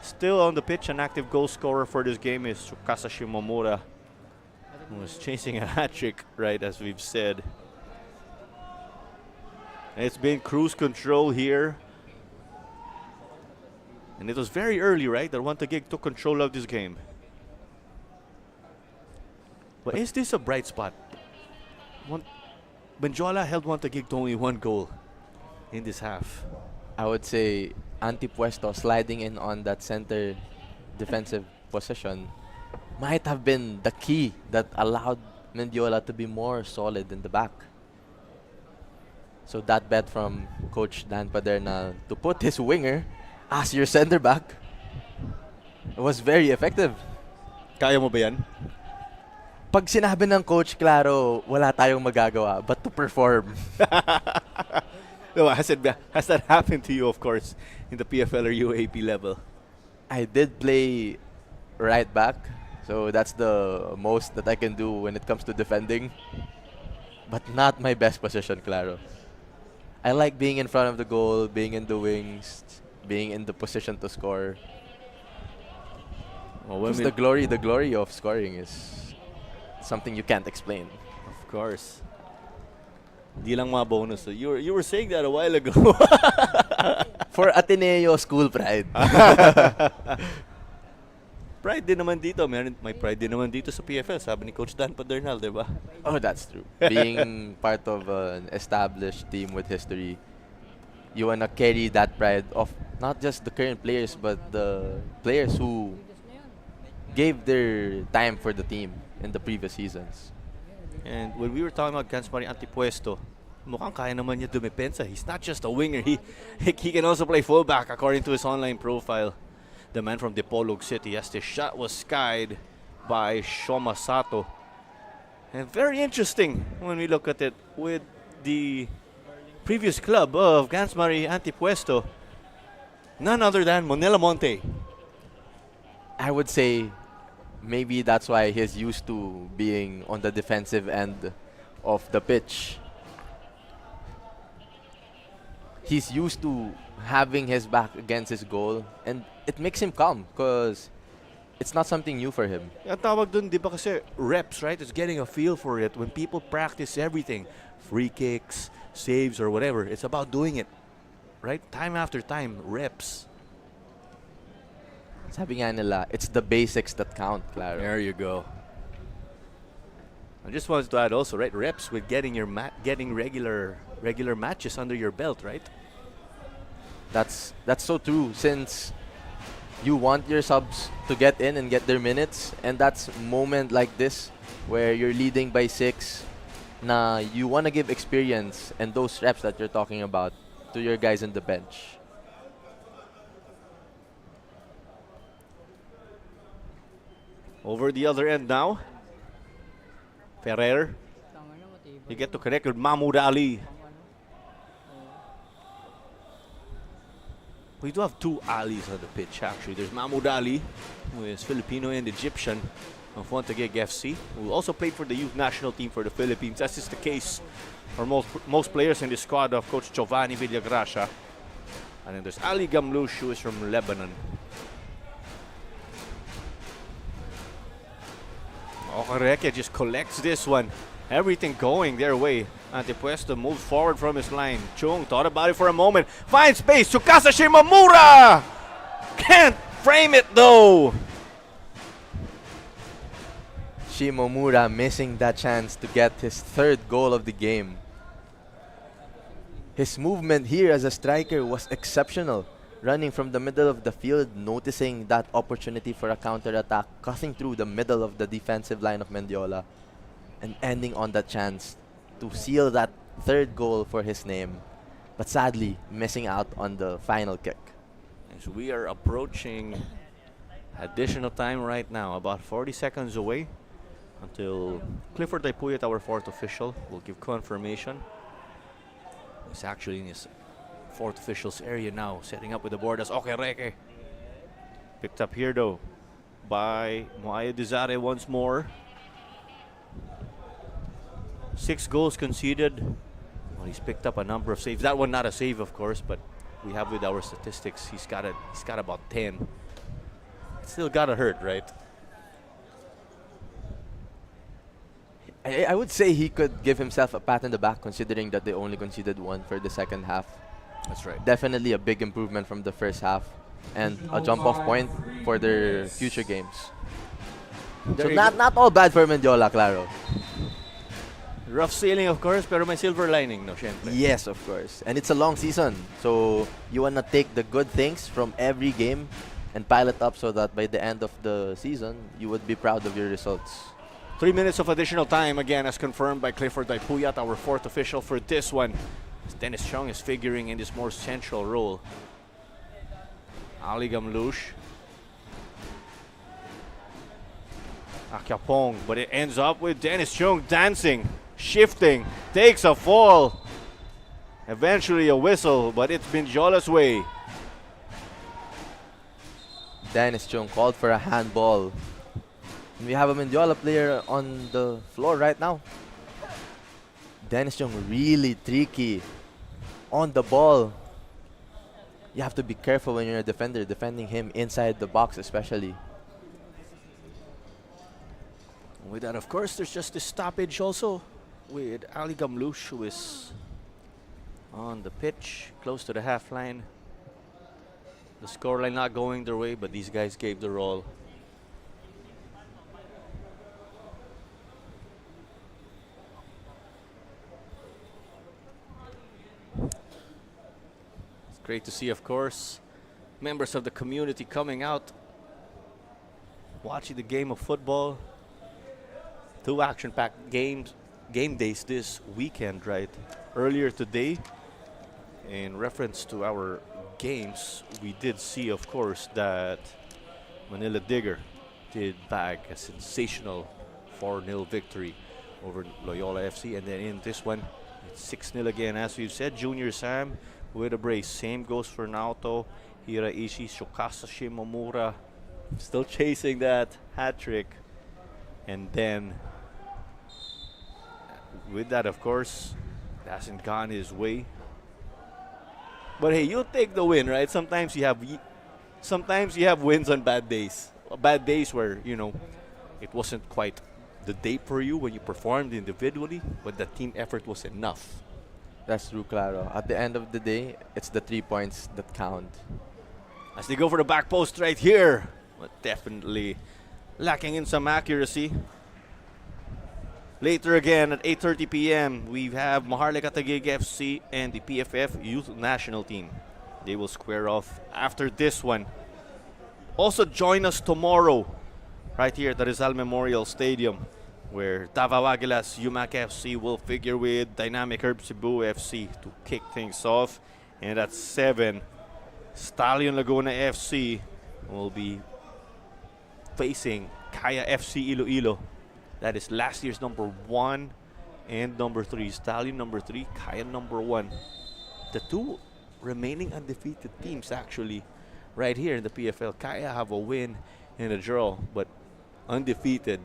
still on the pitch, an active goal scorer for this game is Tsukasa Shimomura, who was chasing a hat-trick, right, as we've said. And it's been cruise control here. And it was very early, right, that Taguig took control of this game. But is this a bright spot? Mendiola held Taguig to only 1 goal in this half. I would say Antipuesto sliding in on that center defensive position might have been the key that allowed Mendiola to be more solid in the back. So that bet from Coach Dan Padernal to put his winger as your center back, it was very effective. Kaya mo ba yan? Pag sinabi ng coach, klaro, wala tayong magagawa but to perform. No, has that happened to you, of course, in the PFL or UAP level? I did play right back, so that's the most that I can do when it comes to defending. But not my best position, klaro. I like being in front of the goal, being in the wings, being in the position to score. Well, Because the glory of scoring is something you can't explain. of course. Di lang mga bonus. So you were saying that a while ago. For Ateneo, school pride. Pride din naman dito. May pride din naman dito sa PFL. Sabi ni Coach Dan Padernal, di ba? Oh, that's true. Being part of an established team with history, you wanna carry that pride of not just the current players, but the players who gave their time for the team in the previous seasons. And when we were talking about Gansmari Antipuesto, mukhang kaya naman niya dumepensa. He's not just a winger. He can also play fullback according to his online profile. The man from Dipolog City, as the shot was skied by Shoma Sato. And very interesting when we look at it with the previous club of Gansmari Antipuesto, none other than Monela Monte. I would say maybe that's why he's used to being on the defensive end of the pitch. He's used to having his back against his goal, and it makes him calm because it's not something new for him. Ang tawag dun, di ba kasi reps, right? It's getting a feel for it. When people practice everything, free kicks, saves, or whatever, it's about doing it, right? Time after time, reps. Sabi nga nila, it's the basics that count, Claro. There you go. I just wanted to add also, right? Reps with getting your getting regular matches under your belt, right? That's so true, since you want your subs to get in and get their minutes, and that's moment like this where you're leading by 6, na you want to give experience and those reps that you're talking about to your guys in the bench. Over the other end now, Ferrer. You get to connect with Mahmoud Ali. We do have two Alis on the pitch, actually. There's Mahmoud Ali, who is Filipino and Egyptian of Taguig FC, who also played for the youth national team for the Philippines, as is the case for most players in the squad of Coach Giovanni Villagracia. And then there's Ali Gamlouche, who is from Lebanon. Okereke just collects this one. Everything going their way. Antipuesto moves forward from his line. Chung thought about it for a moment. Finds space. Tsukasa Shimomura! Can't frame it though. Shimomura missing that chance to get his 3rd goal of the game. His movement here as a striker was exceptional. Running from the middle of the field, noticing that opportunity for a counter-attack, cutting through the middle of the defensive line of Mendiola, and ending on that chance to seal that 3rd goal for his name. But sadly, missing out on the final kick. As we are approaching additional time right now, about 40 seconds away until Clifford Daipuyat, our 4th official, will give confirmation. He's actually in his 4th official's area now, setting up with the board as Okereke. Picked up here though by Moaya Dizare once more. 6 goals conceded. Well, he's picked up a number of saves. That one not a save, of course, but we have with our statistics, he's got about 10. It's still gotta hurt, right? I would say he could give himself a pat in the back, considering that they only conceded 1 for the second half. That's right. Definitely a big improvement from the first half, and a jump-off point for their future games. There So you not all bad for Mendiola, Claro. Rough sailing, of course, pero may silver lining, no, syempre. Yes, of course. And it's a long season, so you wanna take the good things from every game and pile it up so that by the end of the season, you would be proud of your results. 3 minutes of additional time, again, as confirmed by Clifford Daipuyat, our 4th official for this one. Dennis Chung is figuring in this more central role. Ali Gamlush. Akyapong, but it ends up with Dennis Chung dancing, shifting, takes a fall. Eventually a whistle, but it's Mendiola's way. Dennis Chung called for a handball. And we have a Mendiola player on the floor right now. Dennis Chung really tricky on the ball. You have to be careful when you're a defender, defending him inside the box especially. With that, of course, there's just this stoppage also with Ali Gamlush, who is on the pitch, close to the half line. The scoreline not going their way, but these guys gave the roll. It's great to see, of course, members of the community coming out, watching the game of football. 2 action-packed game days this weekend, right? Earlier today, in reference to our games, we did see, of course, that Manila Digger did bag a sensational 4-0 victory over Loyola FC. And then in this one, it's 6-0 again. As we've said, Junior Sam with a brace. Same goes for Naoto, Hiraishi, Shokasa Shimomura. Still chasing that hat-trick. And then, with that, of course, it hasn't gone his way. But hey, you take the win, right? Sometimes you have wins on bad days. Bad days where, you know, it wasn't quite the day for you when you performed individually, but the team effort was enough. That's true, Claro. At the end of the day, it's the 3 points that count. As they go for the back post right here, but definitely lacking in some accuracy. Later again at 8:30 p.m., we have Maharlika Taguig FC and the PFF Youth National Team. They will square off after this one. Also join us tomorrow right here at the Rizal Memorial Stadium, where Davao Aguilas UMAC FC will figure with Dynamic Herb Cebu FC to kick things off. And at 7, Stallion Laguna FC will be facing Kaya FC Iloilo. That is last year's number 1 and number 3. Stallion number 3, Kaya number 1. The 2 remaining undefeated teams actually right here in the PFL. Kaya have a win and a draw, but undefeated.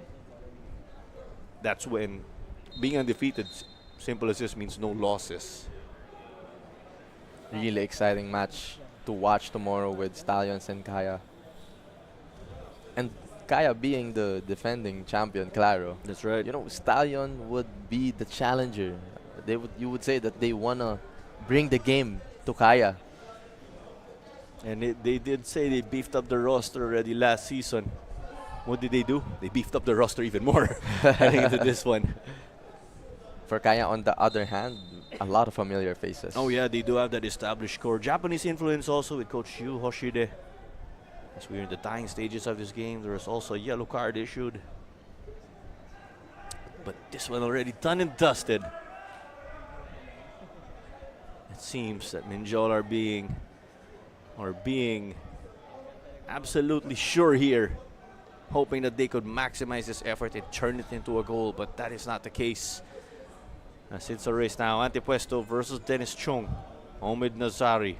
That's when being undefeated, simple as this, means no losses. Really exciting match to watch tomorrow with Stallions and Kaya. And Kaya being the defending champion, Claro. That's right. You know, Stallion would be the challenger. You would say that they wanna bring the game to Kaya. And they did say they beefed up the roster already last season. What did they do? They beefed up the roster even more heading into this one. For Kaya, on the other hand, a lot of familiar faces. Oh yeah, they do have that established core. Japanese influence also with Coach Yu Hoshide. As we're in the dying stages of this game, there was also a yellow card issued. But this one already done and dusted. It seems that Mendiola are being absolutely sure here, hoping that they could maximize this effort and turn it into a goal, but that is not the case. As it's a race now, Antepuesto versus Dennis Chung, Omid Nazari.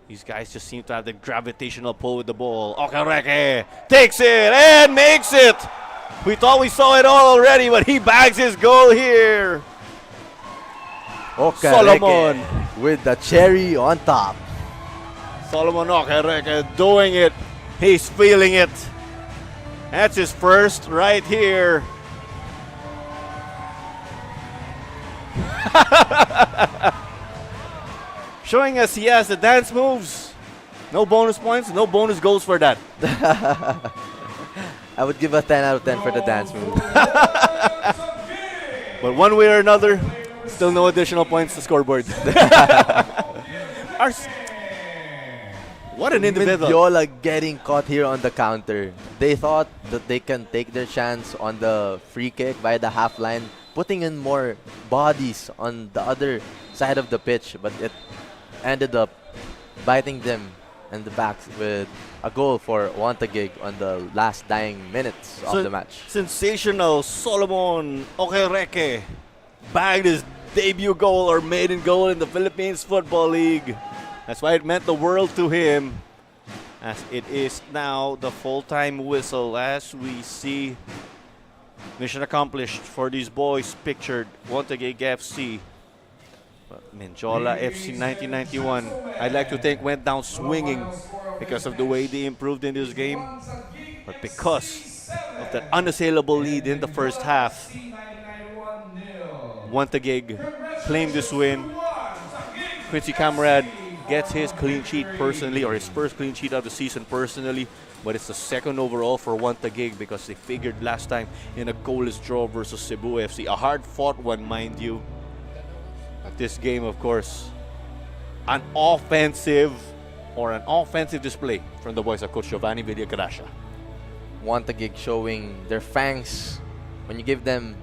These guys just seem to have the gravitational pull with the ball. Okereke takes it and makes it. We thought we saw it all already, but he bags his goal here. Okereke Solomon with the cherry on top. Solomon Okereke doing it. He's feeling it. That's his first right here. Showing us he has the dance moves. No bonus points, no bonus goals for that. I would give a 10 out of 10 for the dance move. But one way or another, still no additional points to scoreboard. What an individual. Mendiola getting caught here on the counter. They thought that they can take their chance on the free kick by the half line, putting in more bodies on the other side of the pitch, but it ended up biting them and the back with a goal for Taguig on the last dying minutes of the match. Sensational Solomon Okereke bagged his debut goal or maiden goal in the Philippines Football League. That's why it meant the world to him, as it is now the full-time whistle as we see mission accomplished for these boys pictured. Taguig FC. Mendiola FC 1991, I'd like to think, went down swinging because of the way they improved in this game. But because of that unassailable lead in the first half, Taguig claimed this win. Quincy Camarade gets his clean sheet personally, or his first clean sheet of the season personally. But it's the second overall for Taguig because they figured last time in a goalless draw versus Cebu FC. A hard-fought one, mind you. But this game, of course, an offensive display from the boys of Coach Giovanni Villagracia. Taguig showing their fangs. When you give them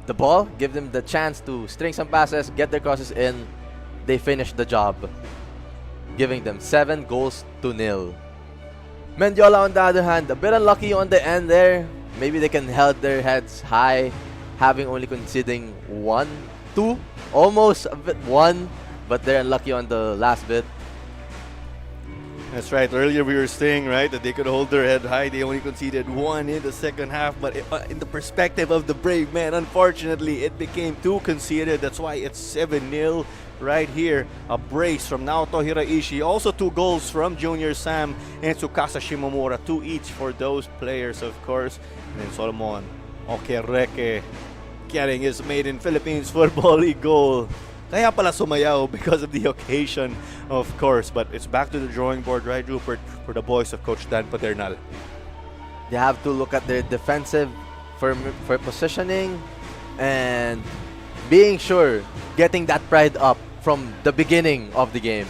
the ball, give them the chance to string some passes, get their crosses in, they finish the job, giving them 7-0. Mendiola, on the other hand, a bit unlucky on the end there. Maybe they can held their heads high, having only conceding 1-2, almost a bit 1, but they're unlucky on the last bit. That's right. Earlier we were saying, right, that they could hold their head high. They only conceded 1 in the second half. But in the perspective of the Brave Men, unfortunately, it became 2 conceded. That's why it's 7-0 right here. A brace from Naoto Hiraishi. Also 2 goals from Junior Sam and Tsukasa Shimomura. 2 each for those players, of course. And then Solomon Okereke getting his maiden Philippines Football League goal. Kaya pala sumayaw because of the occasion, of course. But it's back to the drawing board, right, Rupert, for the boys of Coach Dan Padernal. They have to look at their defensive for positioning and being sure, getting that pride up from the beginning of the game.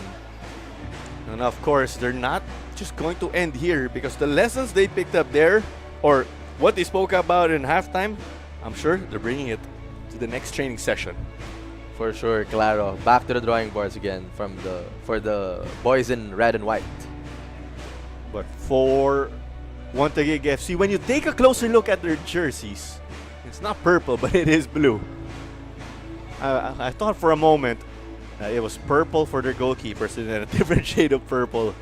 And of course, they're not just going to end here because the lessons they picked up there, or what they spoke about in halftime, I'm sure they're bringing it to the next training session. For sure, claro. Back to the drawing boards again for the boys in red and white. But for Taguig FC, when you take a closer look at their jerseys, it's not purple, but it is blue. I thought for a moment it was purple for their goalkeepers and then a different shade of purple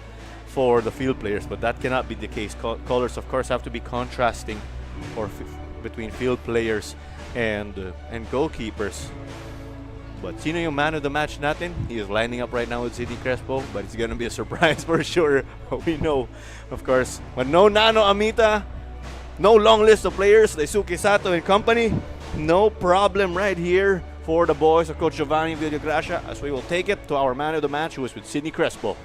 for the field players, but that cannot be the case. Colors, of course, have to be contrasting or between field players and goalkeepers. But sino yung man of the match natin? He is lining up right now with Sidney Crespo, but it's gonna be a surprise for sure. We know, of course. But no Nano Amita, no long list of players, Daisuke Sato and company. No problem right here for the boys of Coach Giovanni Villagracia, as we will take it to our man of the match, who is with Sidney Crespo.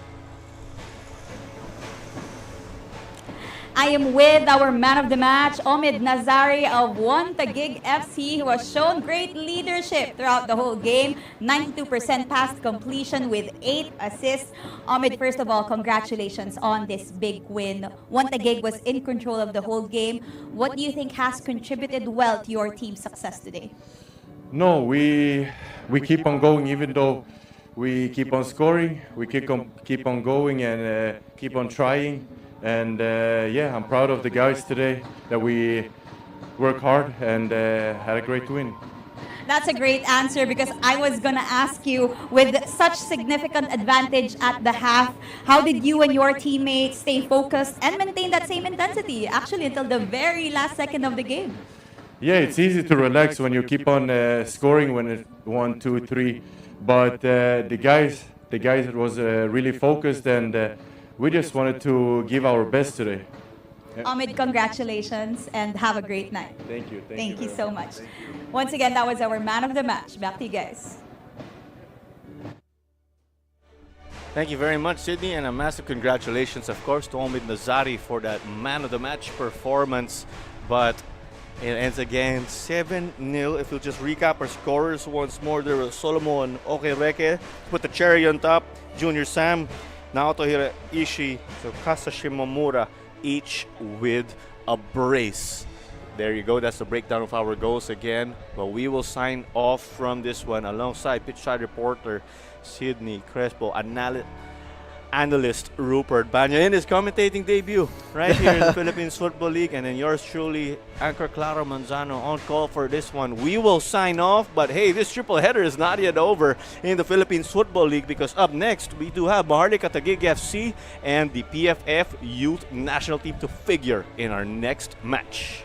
I am with our man of the match, Omid Nazari of Taguig FC, who has shown great leadership throughout the whole game. 92% pass completion with 8 assists. Omid, first of all, congratulations on this big win. Taguig was in control of the whole game. What do you think has contributed well to your team's success today? No, we keep on going, even though we keep on scoring. We keep on going and keep on trying. And yeah, I'm proud of the guys today that we work hard and had a great win. That's a great answer, because I was going to ask you, with such significant advantage at the half, how did you and your teammates stay focused and maintain that same intensity actually until the very last second of the game? Yeah, it's easy to relax when you keep on scoring when it's 1, 2, 3. But the guys was really focused, and we just wanted to give our best today. Yeah. Omid, congratulations and have a great night. Thank you. Thank you so much. Once again, that was our man of the match. Back to you guys. Thank you very much, Sydney, and a massive congratulations, of course, to Omid Nazari for that man of the match performance. But it ends again 7-0. If we'll just recap our scorers once more, there was Solomon Okereke, put the cherry on top, Junior Sam, Naoto Hiraishi, Tsukasa Shimomura, each with a brace. There you go. That's the breakdown of our goals again. But we will sign off from this one alongside pitchside reporter Sidney Crespo, analyst Rupert Banya in his commentating debut right here in the Philippines Football League. And then yours truly, Anchor Claro Manzano, on call for this one. We will sign off, but hey, this triple header is not yet over in the Philippines Football League, because up next we do have Maharlika Taguig FC and the PFF Youth National Team to figure in our next match.